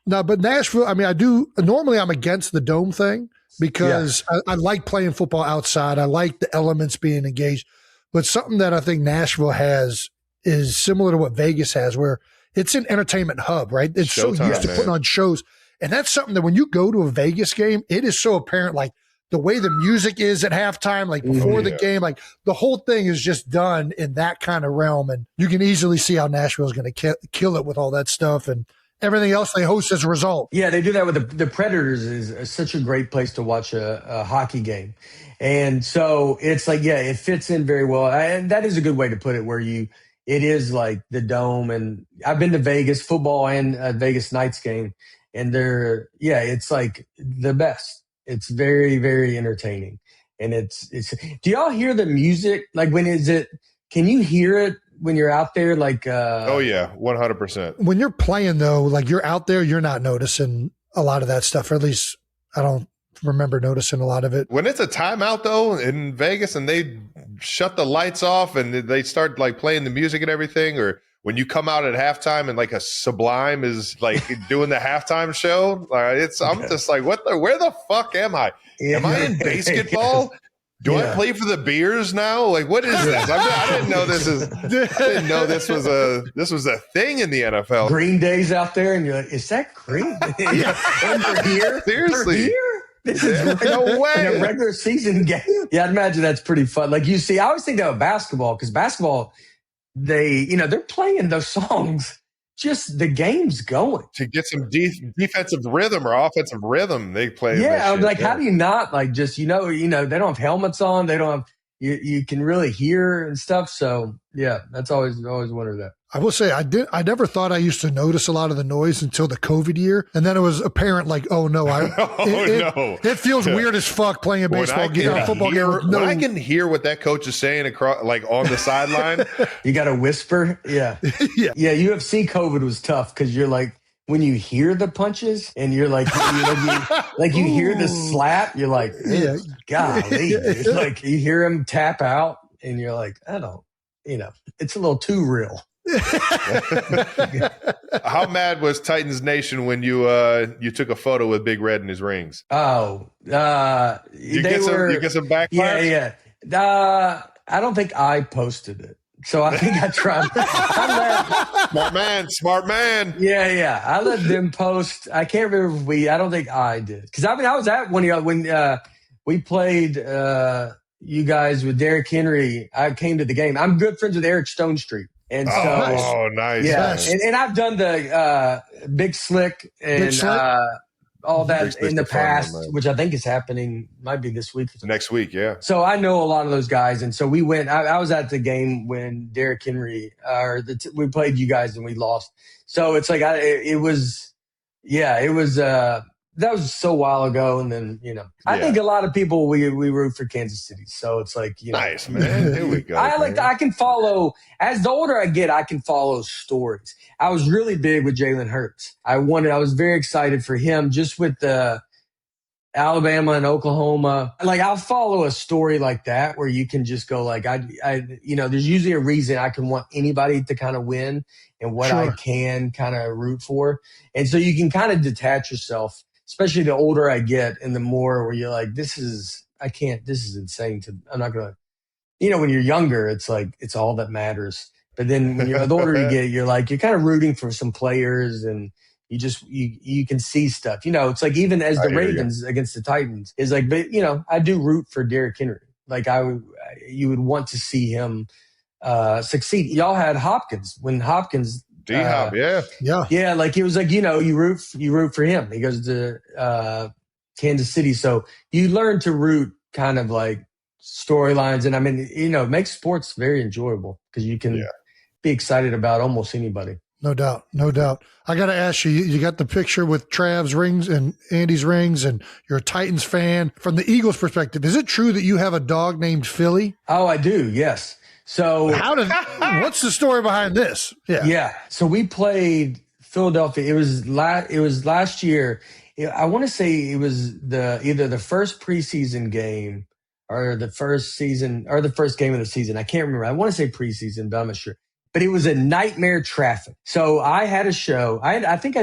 No, but Nashville. I mean, I do. Normally, I'm against the dome thing, because I like playing football outside. I like the elements being engaged. But something that I think Nashville has is similar to what Vegas has, where it's an entertainment hub, right? It's Showtime, so used to putting on shows. And that's something that when you go to a Vegas game, it is so apparent, like the way the music is at halftime, like before the game, like the whole thing is just done in that kind of realm. And you can easily see how Nashville is going to kill it with all that stuff. And everything else they host as a result. Yeah, they do that with the Predators is such a great place to watch a hockey game. And so it's like, it fits in very well. And that is a good way to put it, where it is like the dome. And I've been to Vegas football and a Vegas Knights game, and it's like the best. It's very, very entertaining. And it's, do y'all hear the music? Like can you hear it when you're out there? Like, oh yeah, 100%. When you're playing though, like you're out there, you're not noticing a lot of that stuff, or at least I don't remember noticing a lot of it. When it's a timeout though in Vegas and they shut the lights off and they start like playing the music and everything, or when you come out at halftime and like a Sublime is like doing the halftime show, I'm just like, where the fuck am I? Am I in basketball? Do I play for the Bears now? Like, what is this? I didn't know this was a thing in the NFL. Green Day's out there, and you're like, is that Green? And we're here? Seriously. We're here? This is no way. In a regular season game. Yeah, I'd imagine that's pretty fun. Like you see, I always think about basketball, because basketball, they're playing those songs. Just the game's going to get some defensive rhythm or offensive rhythm. They play. Yeah, I'm like, how do you not like just they don't have helmets on. They don't have you can really hear and stuff. So yeah, that's always wondered that. I will say I never thought I used to notice a lot of the noise until the COVID year, and then it was apparent like, oh no, it feels weird as fuck playing a football game. When I can hear what that coach is saying across, like on the sideline, you got to whisper. Yeah, yeah. UFC COVID was tough because you're like, when you hear the punches and you're like, you hear the slap, you're like, golly, it's like you hear him tap out, and you're like, I don't, it's a little too real. How mad was Titans Nation when you took a photo with Big Red in his rings? Oh, you get some backfires? Yeah. I don't think I posted it, so I think I tried. Smart man. Yeah. I let them post. I can't remember if I don't think I did, because I was at one of y'all when we played you guys with Derrick Henry. I came to the game. I'm good friends with Eric Stonestreet. And so, nice. Yeah. Nice. And I've done the Big Slick and all that in the past, which I think is happening, might be this week. Next week, yeah. So I know a lot of those guys. And so we went, I was at the game when Derrick Henry, we played you guys and we lost. So it's like, that was so a while ago. And then, I think a lot of people, we root for Kansas City. So it's like, nice, man. Here we go. I can follow, as the older I get, I can follow stories. I was really big with Jalen Hurts. I was very excited for him just with the Alabama and Oklahoma. Like, I'll follow a story like that where you can just go like, there's usually a reason I can want anybody to kind of win and what I can kind of root for. And so you can kind of detach yourself, especially the older I get and the more where you're like, this is insane. I'm not going to, when you're younger, it's like, it's all that matters. But then when you're the older you get, you're kind of rooting for some players and you can see stuff. It's like even as the Ravens against the Titans is like, but I do root for Derrick Henry. Like you would want to see him succeed. Y'all had Hopkins when Hopkins D-Hop, yeah. Like it was like you root for him. He goes to Kansas City, so you learn to root kind of like storylines, and I mean it makes sports very enjoyable because you can be excited about almost anybody. No doubt. I got to ask you, you got the picture with Trav's rings and Andy's rings, and you're a Titans fan. From the Eagles' perspective, is it true that you have a dog named Philly? Oh, I do, yes. So what's the story behind this? Yeah. So we played Philadelphia. It was last year. I want to say it was either the first preseason game or the first game of the season. I can't remember. I want to say preseason, but I'm not sure. But it was a nightmare traffic. So I had a show.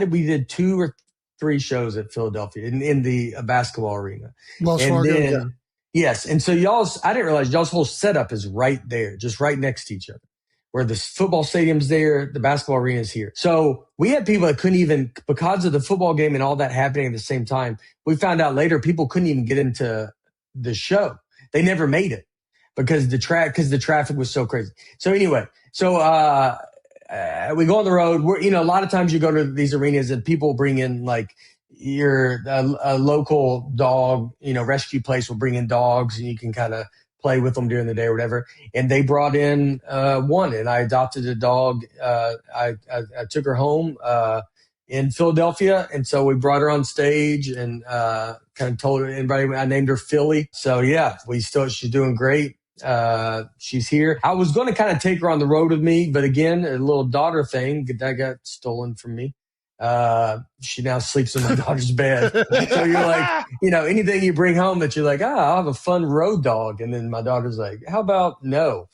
We did 2 or 3 shows at Philadelphia in the basketball arena. Wells Fargo. Yes. And so I didn't realize y'all's whole setup is right there, just right next to each other. Where the football stadium's there, the basketball arena is here. So we had people that couldn't even, because of the football game and all that happening at the same time, we found out later people couldn't even get into the show. They never made it because the traffic was so crazy. So anyway, we go on the road. A lot of times you go to these arenas and people bring in like a local dog, rescue place will bring in dogs and you can kind of play with them during the day or whatever. And they brought in one, and I adopted a dog. I took her home in Philadelphia, and so we brought her on stage and kind of told everybody I named her Philly. So yeah, she's doing great. She's here. I was going to kind of take her on the road with me, but again, a little daughter thing that got stolen from me. She now sleeps in my daughter's bed. So you're like, anything you bring home that you're like, I'll have a fun road dog. And then my daughter's like, how about no?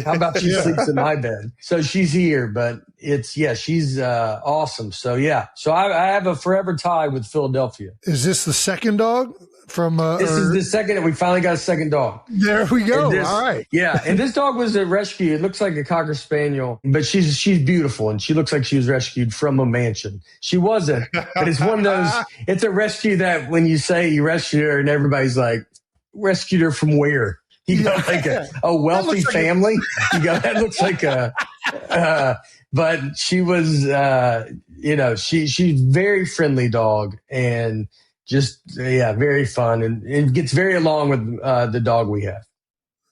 How about she sleeps in my bed? So she's here, but she's awesome. So yeah. So I have a forever tie with Philadelphia. Is this the second dog? This is the second. We finally got a second dog. There we go. All right. Yeah. And this dog was a rescue. It looks like a Cocker Spaniel, but she's beautiful. And she looks like she was rescued from a mansion. She wasn't, but it's one of those, it's a rescue that when you say you rescued her and everybody's like, rescued her from where? You go like a wealthy family. You go, that looks like but she was, she's very friendly dog and just, very fun. And it gets very along with the dog we have.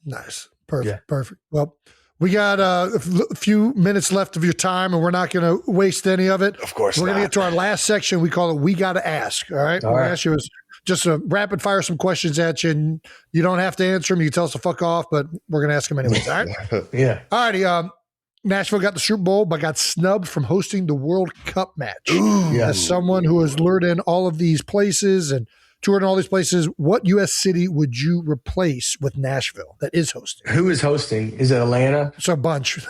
Nice. Perfect. Well, we got a few minutes left of your time, and we're not going to waste any of it. Of course We're going to get to our last section. We call it We Gotta Ask. All right? We're going to ask you just rapid fire some questions at you, and you don't have to answer them. You can tell us to fuck off, but we're going to ask them anyways. All right? Yeah. All righty. Nashville got the Super Bowl, but got snubbed from hosting the World Cup match. As someone who has lured in all of these places and toured in all these places, what U.S. city would you replace with Nashville that is hosting? Who is hosting? Is it Atlanta? It's a bunch.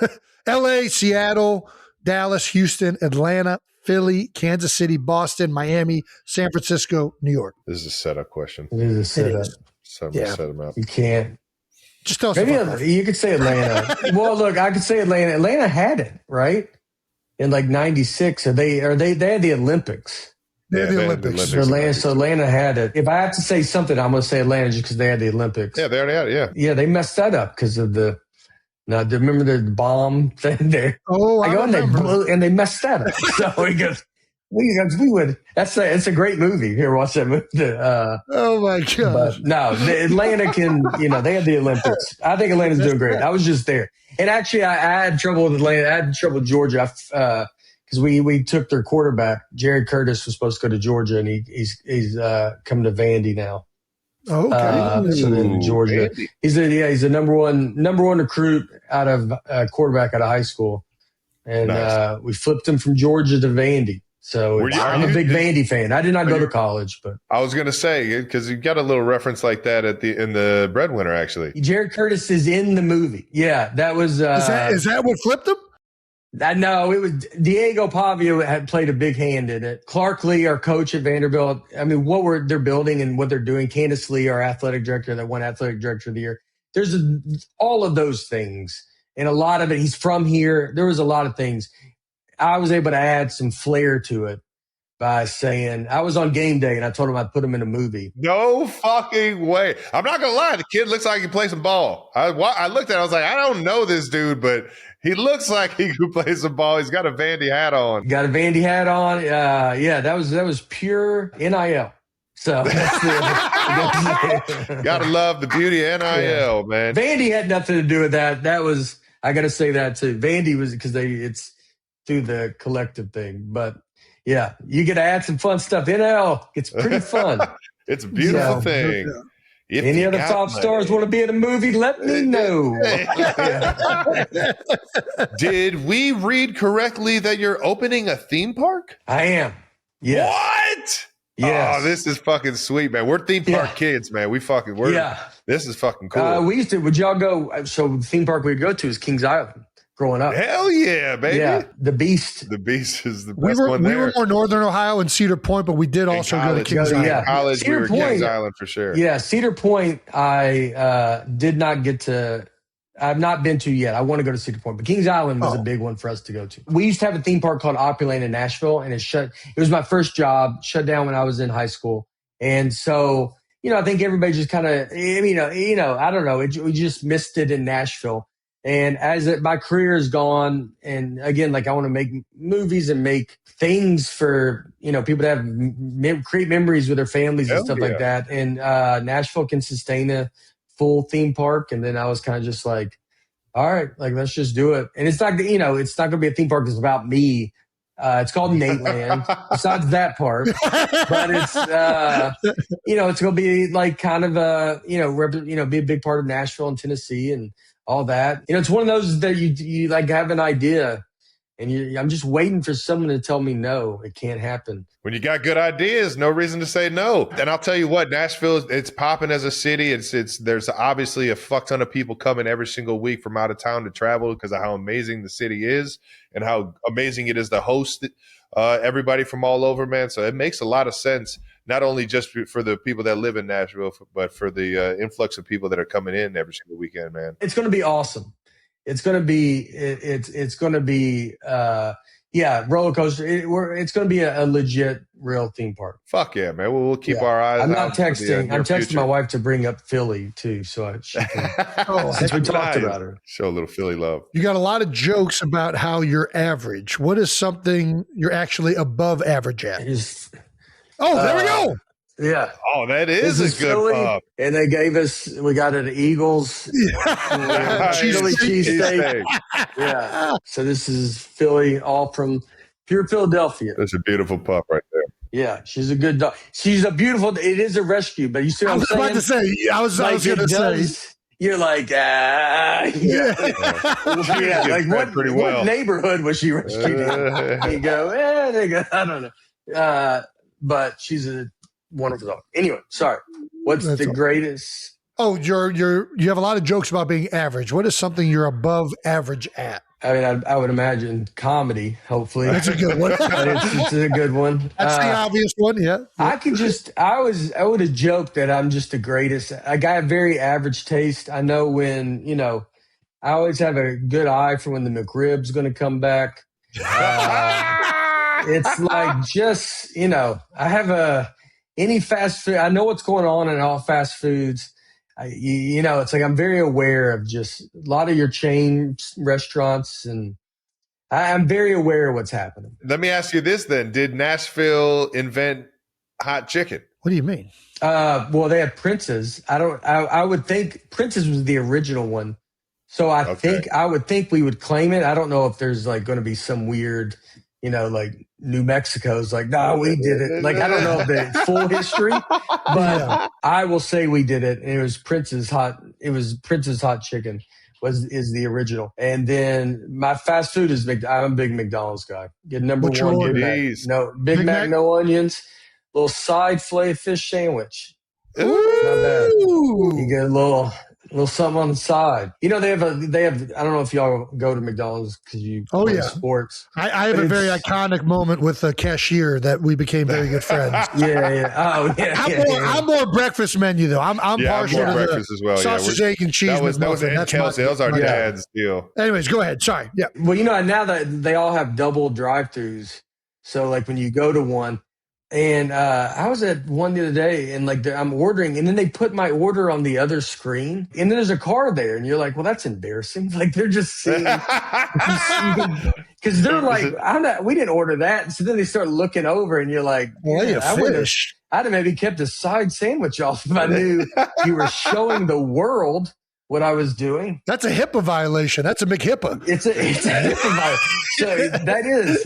L.A., Seattle, Dallas, Houston, Atlanta, Philly, Kansas City, Boston, Miami, San Francisco, New York. This is a setup question. It is a setup. Somebody set them up. You can't. Just tell us. Maybe you could say Atlanta. Well, look, I could say Atlanta. Atlanta had it, right? In like 96. They had the Olympics. They had the Olympics. So Atlanta had it. If I have to say something, I'm going to say Atlanta just because they had the Olympics. Yeah, they already had it, yeah. Yeah, they messed that up because of remember the bomb thing there? Oh, I remember. And they messed that up. So he goes, we would. It's a great movie. Here, watch that movie. Oh my god! But no, Atlanta can. They had the Olympics. I think Atlanta's doing great. I was just there, and actually, I had trouble with Atlanta. I had trouble with Georgia because we took their quarterback. Jared Curtis was supposed to go to Georgia, and he's coming to Vandy now. Oh, okay. So then Georgia, Vandy. he's a number one recruit out of quarterback out of high school, and Nice. we flipped him from Georgia to Vandy. So I'm a big Vandy fan. I did not go to college, but I was going to say, because you got a little reference like that in the Breadwinner, actually. Jared Curtis is in the movie. Yeah, that was. Is that what flipped him? No, it was Diego Pavia had played a big hand in it. Clark Lee, our coach at Vanderbilt. I mean, what they're building and what they're doing. Candace Lee, our athletic director, that won athletic director of the year. There's all of those things, and a lot of it. He's from here. There was a lot of things. I was able to add some flair to it by saying I was on game day and I told him I'd put him in a movie. No fucking way. I'm not going to lie. The kid looks like he can play some ball. I looked at it. I was like, I don't know this dude, but he looks like he could play some ball. He's got a Vandy hat on. Got a Vandy hat on. Yeah, that was pure NIL. So Gotta love the beauty of NIL, man. Vandy had nothing to do with that. That was, I got to say that too. Vandy was because it's through the collective thing. But yeah, you get to add some fun stuff. NIL, it's pretty fun. It's a beautiful thing. If Any you other got top money. stars want to be in a movie? Let me know. Did we read correctly that you're opening a theme park? I am. Yes. What? Yes. Oh, this is fucking sweet, man. We're theme park kids, man. This is fucking cool. We used to, would y'all go? So the theme park we'd go to is Kings Island growing up. Hell yeah, baby. Yeah. The Beast. The Beast is the We best were one there. more Northern Ohio and Cedar Point, but we did also go to Kings Island. Yeah. College, Cedar we were Point, Kings Island for sure. Yeah, Cedar Point, I did not get to. I've not been to yet. I want to go to Cedar Point, but Kings Island was a big one for us to go to. We used to have a theme park called Opryland in Nashville, and it was my first job, shut down when I was in high school. And so, I think everybody just kind of, I don't know, we just missed it in Nashville. And as my career is gone, and again, like I want to make movies and make things for, people to have create memories with their families and stuff like that. And Nashville can sustain a full theme park. And then I was kind of just like, all right, like let's just do it. And it's not, it's not going to be a theme park that's about me. It's called Nateland. Besides that part, but it's it's going to be like kind of a be a big part of Nashville and Tennessee and all that. It's one of those that you like have an idea, and I'm just waiting for someone to tell me no, it can't happen. When you got good ideas, no reason to say no. And I'll tell you what, Nashville, it's popping as a city. There's obviously a fuck ton of people coming every single week from out of town to travel because of how amazing the city is and how amazing it is to host everybody from all over, man. So it makes a lot of sense, not only just for the people that live in Nashville, but for the influx of people that are coming in every single weekend, man. It's going to be awesome. It's going to be, it's going to be, roller coaster. It's going to be a legit, real theme park. Fuck yeah, man. We'll keep our eyes. I'm not out for the, texting. I'm texting future. my wife to bring up Philly too, so she can. Since we talked about her, show a little Philly love. You got a lot of jokes about how you're average. What is something you're actually above average at? there we go. Yeah. Oh, that is a good Philly, pub. and they gave us. We got it at Eagles. Philly cheesesteak. Yeah. So this is Philly, all from pure Philadelphia. That's a beautiful pup right there. Yeah, she's a good dog. She's a beautiful. It is a rescue, but you see what I'm saying? I was about to say. I was going to say. You're like, Yeah. Like what neighborhood was she rescued in? You go, I don't know. But she's a wonderful dog. Anyway, sorry. What's the greatest? Oh, you have a lot of jokes about being average. What is something you're above average at? I mean, I would imagine comedy, hopefully. That's a good one. It's a good one. That's the obvious one, yeah. I would have joked that I'm just the greatest. I got a very average taste. I know when, I always have a good eye for when the McRib's going to come back. It's like just, I have any fast food. I know what's going on in all fast foods. It's like I'm very aware of just a lot of your chain restaurants, and I'm very aware of what's happening. Let me ask you this then. Did Nashville invent hot chicken? What do you mean? Well, they have Prince's. I would think Prince's was the original one. So I would think we would claim it. I don't know if there's like going to be some weird, like New Mexico's like, no, we did it. Like, I don't know the full history, but I will say we did it. And it was Prince's Hot Chicken is the original. And then my fast food is I'm a big McDonald's guy. Get number What's one, your Big Mac. No, Big Mac, no onions, little side filet fish sandwich. Ooh. Not bad. You get a little something on the side. They have, I don't know if y'all go to McDonald's because you play sports. I have a very iconic moment with a cashier that we became very good friends. Yeah. Oh, yeah. I'm more breakfast menu though. I'm partial to breakfast as well. Sausage, egg, and cheese. That was Kelsey. That was our dad's deal. Anyways, go ahead. Sorry. Yeah. Well, now that they all have double drive-throughs, so like when you go to one, and I was at one the other day, and like I'm ordering, and then they put my order on the other screen, and then there's a car there, and you're like, well, that's embarrassing. Like they're just seeing, because they're like, we didn't order that. So then they start looking over, and you're like, I'd have maybe kept a side sandwich off if I knew you were showing the world what I was doing. That's a HIPAA violation. That's a big HIPAA. It's a HIPAA violation. So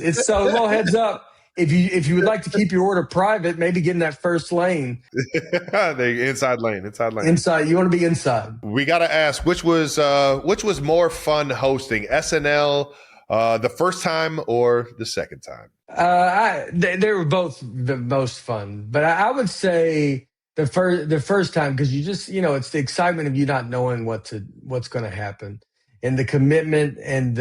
it's so a little heads up. If you would like to keep your order private, maybe get in that first lane. The inside lane. Inside. You want to be inside. We got to ask, which was more fun hosting, SNL the first time or the second time? They were both the most fun, but I would say the first time, because you just it's the excitement of you not knowing what's going to happen, and the commitment and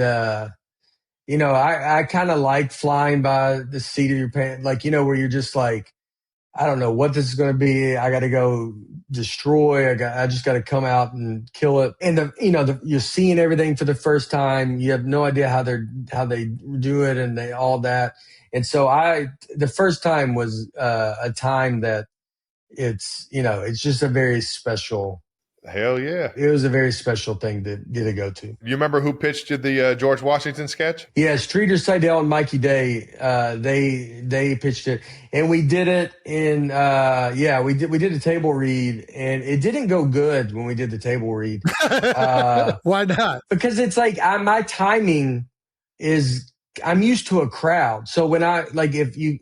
I kind of like flying by the seat of your pants, like, where you're just like, I don't know what this is going to be. I got to go destroy. I just got to come out and kill it. And you're seeing everything for the first time. You have no idea how they do it and all that. And so the first time was a time that it's just a very special. Hell yeah. It was a very special thing to get to go to. You remember who pitched you the George Washington sketch? Yes, Streeter Seidel and Mikey Day. They pitched it, and we did it in. We did a table read, and it didn't go good when we did the table read. Why not? Because it's like my timing is. I'm used to a crowd, so when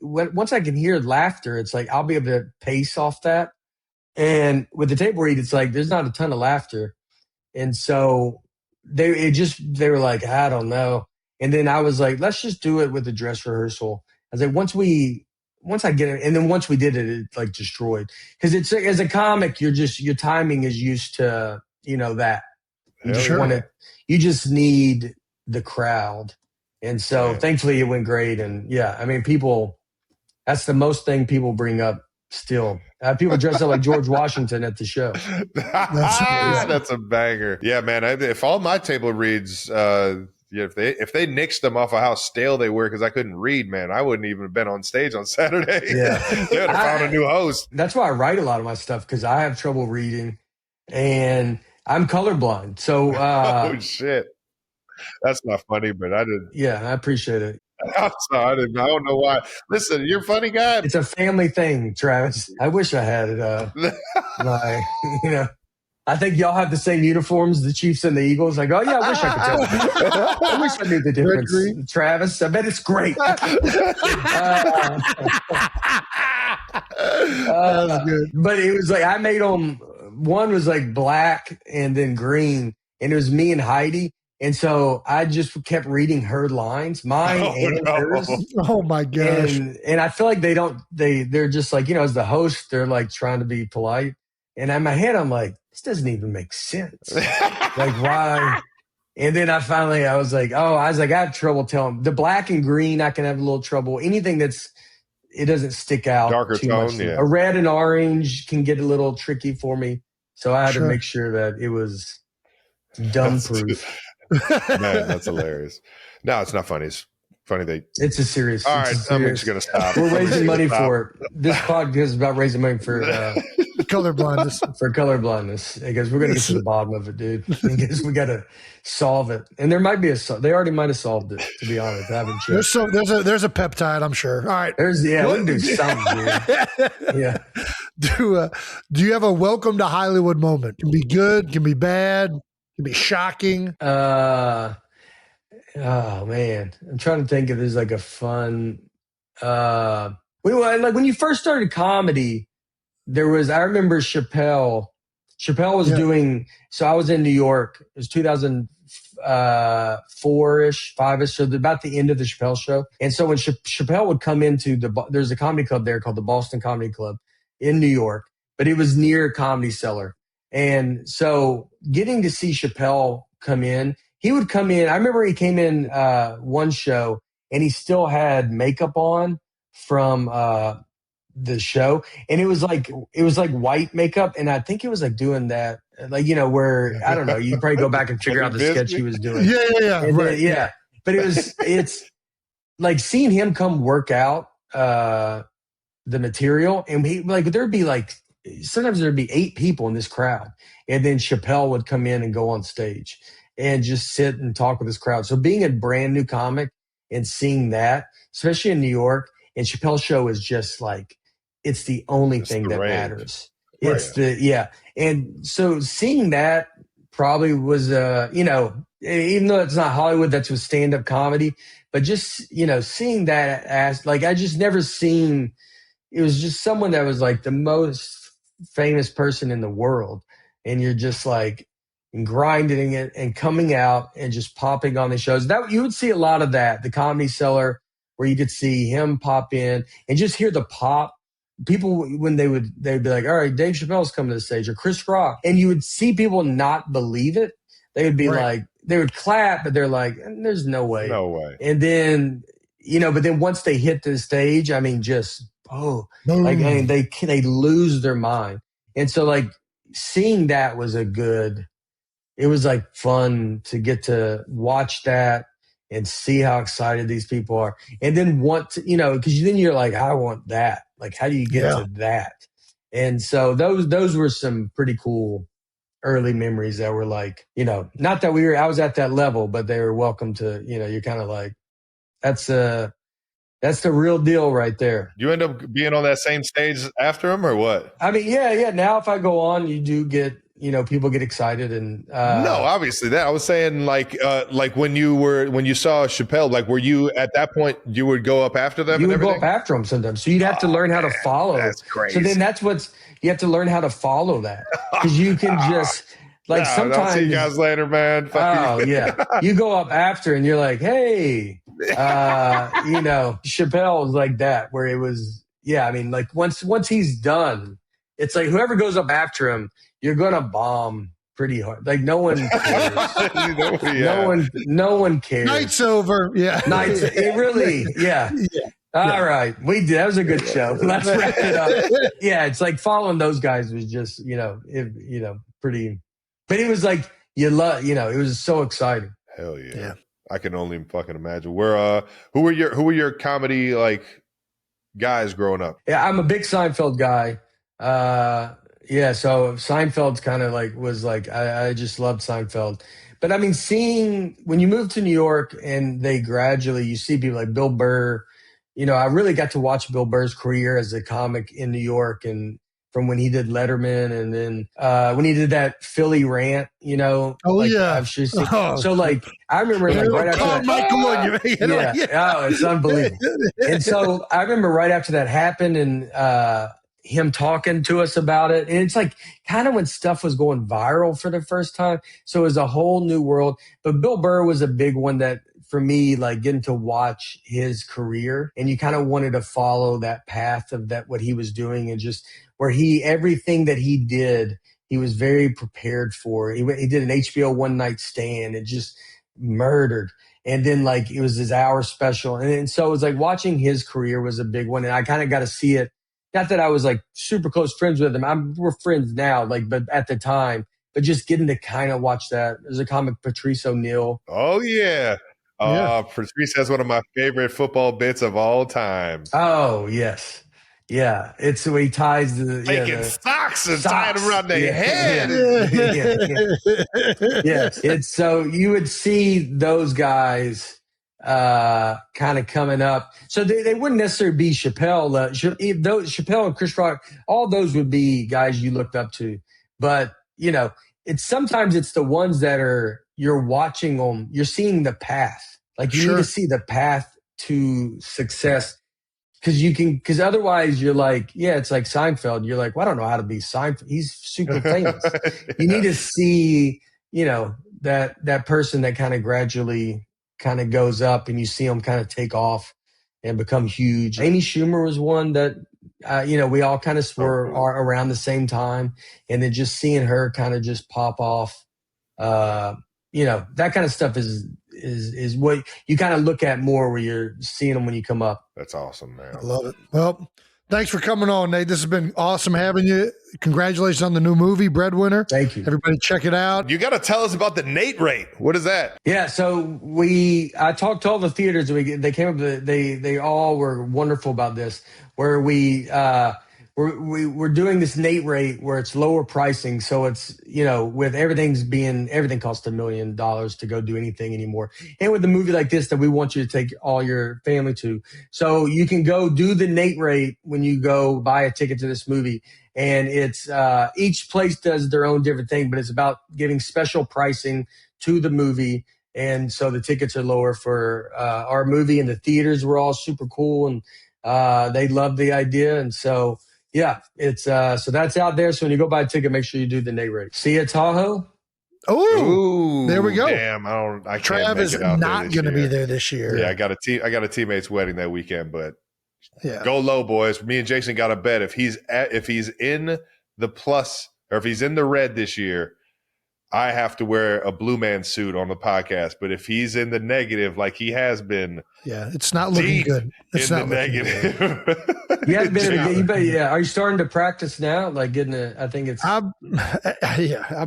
once I can hear laughter, it's like I'll be able to pace off that. And with the table read, it's like there's not a ton of laughter, and so they were like, I don't know. And then I was like, let's just do it with the dress rehearsal. I was like, once I get it, and then once we did it, it like destroyed, because it's as a comic, your timing is used to that. You just need the crowd, and so thankfully it went great. And people, that's the most thing people bring up. Still, people dress up like George Washington at the show. That's a banger. Yeah, man. If all my table reads, if they nixed them off of how stale they were because I couldn't read, man, I wouldn't even have been on stage on Saturday. Yeah, they would have found a new host. That's why I write a lot of my stuff, because I have trouble reading, and I'm colorblind. So, oh shit, that's not funny, but I did. Yeah, I appreciate it. I'm sorry. I don't know why. Listen, you're a funny guy. It's a family thing, Travis. I wish I had it. I think y'all have the same uniforms, the Chiefs and the Eagles. Like, oh yeah, I wish I could tell. I wish I knew the difference, Travis. I bet it's great. That's good. But it was like I made them. One was like black and then green, and it was me and Heidi. And so I just kept reading her lines, mine and hers. Oh my gosh. And I feel like they're just like, as the host, they're like trying to be polite. And in my head, I'm like, this doesn't even make sense. Like why? And then I was like, I have trouble telling. The black and green, I can have a little trouble. Anything it doesn't stick out. Darker too tone, much. yeah. A red and orange can get a little tricky for me. So I had to make sure that it was dumb proof. Man, that's hilarious. No, it's not funny. It's funny it's a serious. All right, I'm just gonna stop. We're raising money for it. This podcast is about raising money for colorblindness. For colorblindness, because we're gonna get to the bottom of it, dude. Because we gotta solve it, and there might be they already might have solved it. To be honest, I haven't checked. There's a peptide, I'm sure. All right, we can do something, dude. Yeah. Do you have a welcome to Hollywood moment? Can be good, can be bad. Can be shocking. Oh man, I'm trying to think if there's like a fun. When you first started comedy, I remember Chappelle. Chappelle was doing. So I was in New York. It was 2004-ish, 5-ish. So about the end of the Chappelle show. And so when Chappelle would come into there's a comedy club there called the Boston Comedy Club in New York, but it was near Comedy Cellar. And so getting to see Chappelle come in, he would come in. I remember he came in one show and he still had makeup on from the show, and it was like white makeup, and I think it was like doing that, like, where I don't know, you probably go back and figure out the sketch he was doing. Yeah. But it's like seeing him come work out the material, and there'd be like sometimes there'd be 8 people in this crowd, and then Chappelle would come in and go on stage and just sit and talk with this crowd. So being a brand new comic and seeing that, especially in New York, and Chappelle's show is just like, it's the only thing that matters. It's and so seeing that probably was, even though it's not Hollywood, that's with stand-up comedy, but just, seeing that as like, I just never seen, it was just someone that was like the most famous person in the world. And you're just like grinding it and coming out and just popping on the shows. That you would see a lot of that, the Comedy Cellar, where you could see him pop in and just hear the pop. People, when they'd be like, all right, Dave Chappelle's coming to the stage, or Chris Rock. And you would see people not believe it. They would be like, they would clap, but they're like, there's no way. No way. And then, but then once they hit the stage, I mean, they lose their mind. And so like seeing that was it was like fun to get to watch that and see how excited these people are. And then because then you're like, I want that. Like, how do you get to that? And so those were some pretty cool early memories that were like, not that I was at that level, but they were welcome to, you're kind of like, that's the real deal right there. You end up being on that same stage after him or what? I mean, yeah. Now if I go on, you do get, people get excited and no, obviously that I was saying like when you saw Chappelle, like were you at that point you would go up after them? You would go up after them sometimes. So you'd have to learn how to follow. That's crazy. So then you have to learn how to follow that, because you can just like sometimes. I'll see you guys later, man. Oh yeah, you go up after and you're like, hey, Chappelle was like that, where it was. Yeah, I mean, like once he's done, it's like whoever goes up after him, you're gonna bomb pretty hard. Like no one cares. No one cares. Night's over. Yeah. It really. Yeah. All right. That was a good show. Let's wrap it up. Yeah. It's like following those guys was just, pretty, but it was like, it was so exciting. Hell yeah. I can only fucking imagine. Who were your comedy like guys growing up? Yeah. I'm a big Seinfeld guy. So Seinfeld's kind of like was like I just loved Seinfeld. But I mean, when you move to New York and you see people like Bill Burr, I really got to watch Bill Burr's career as a comic in New York, and from when he did Letterman, and then when he did that Philly rant, So like I remember like right after that, Michael, it's unbelievable. And so I remember right after that happened, and him talking to us about it. And it's like kind of when stuff was going viral for the first time. So it was a whole new world. But Bill Burr was a big one that for me, like getting to watch his career, and you kind of wanted to follow that path of what he was doing, and just where everything that he did, he was very prepared for. He did an HBO One Night Stand and just murdered. And then like it was his hour special. And so it was like watching his career was a big one. And I kind of got to see it. Not that I was like super close friends with him. We're friends now, like, but at the time, but just getting to kind of watch that. There's a comic, Patrice O'Neal. Oh yeah. Patrice has one of my favorite football bits of all time. Oh yes. Yeah. It's the way he ties taking socks and tying them around their head. Yes. It's so you would see those guys kind of coming up. So they wouldn't necessarily be Chappelle. Chappelle and Chris Rock, all those would be guys you looked up to. But, sometimes it's the ones that you're watching them, you're seeing the path. Like you need to see the path to success. Because otherwise you're like, yeah, it's like Seinfeld. You're like, well, I don't know how to be Seinfeld. He's super famous. You need to see, that person that kind of gradually kind of goes up, and you see them kind of take off and become huge. Amy Schumer was one that, we all kind of were around the same time, and then just seeing her kind of just pop off, that kind of stuff is what you kind of look at more where you're seeing them when you come up. That's awesome, man. I love it. Well, thanks for coming on, Nate. This has been awesome having you. Congratulations on the new movie, Breadwinner. Thank you. Everybody check it out. You got to tell us about the Nate rate. What is that? Yeah. So I talked to all the theaters. They came up with they all were wonderful about this, where we're doing this Nate rate where it's lower pricing. So it's, with everything costs $1 million to go do anything anymore. And with a movie like this that we want you to take all your family to. So you can go do the Nate rate when you go buy a ticket to this movie. And it's, each place does their own different thing, but it's about giving special pricing to the movie. And so the tickets are lower for, our movie, and the theaters were all super cool, and, they loved the idea. And so, yeah, it's so that's out there. So when you go buy a ticket, make sure you do the Nate rate. See you at Tahoe. Oh, there we go. Damn, I Trav is not going to be there this year. Yeah, I got a teammate's wedding that weekend, but go low, boys. Me and Jason got a bet. If he's in the plus, or if he's in the red this year, I have to wear a Blue Man suit on the podcast. But if he's in the negative, like he has been, it's not looking good. It's not negative. Are you starting to practice now? Like I think it's. I've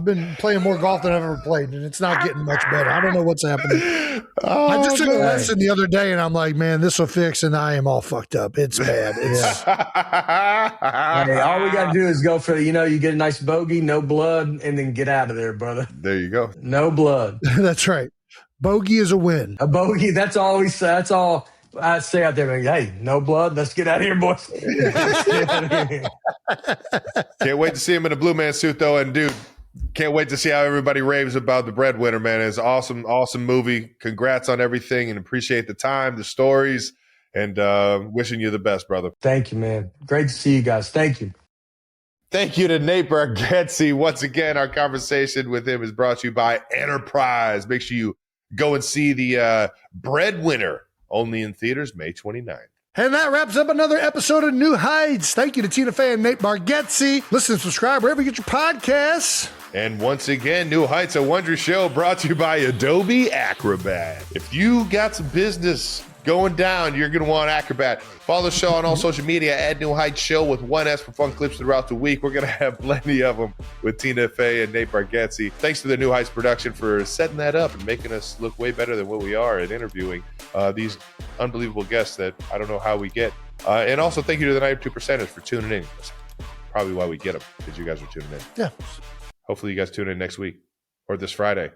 been playing more golf than I've ever played, and it's not getting much better. I don't know what's happening. I just took a lesson the other day, and I'm like, man, this will fix, and I am all fucked up. It's bad. All we got to do is go for, you get a nice bogey, no blood, and then get out of there, brother. There you go. No blood. That's right. Bogey is a win. A bogey. That's all we say. That's all I say out there. Hey, no blood. Let's get out of here, boys. Can't wait to see him in a Blue Man suit, though. And, dude, can't wait to see how everybody raves about the Breadwinner, man. It's awesome, awesome movie. Congrats on everything, and appreciate the time, the stories, and wishing you the best, brother. Thank you, man. Great to see you guys. Thank you. Thank you to Nate Bargatze. Once again, our conversation with him is brought to you by Enterprise. Make sure you go and see the Breadwinner, only in theaters May 29th. And that wraps up another episode of New Heights. Thank you to Tina Fey and Nate Bargatze. Listen and subscribe wherever you get your podcasts. And once again, New Heights, a Wonder Show brought to you by Adobe Acrobat. If you got some business going down, you're going to want Acrobat. Follow the show on all social media at New Heights Show with 1S for fun clips throughout the week. We're going to have plenty of them with Tina Fey and Nate Bargatze. Thanks to the New Heights production for setting that up and making us look way better than what we are at interviewing these unbelievable guests that I don't know how we get. And also thank you to the 92%ers for tuning in. That's probably why we get them, because you guys are tuning in. Yeah. Hopefully you guys tune in next week or this Friday.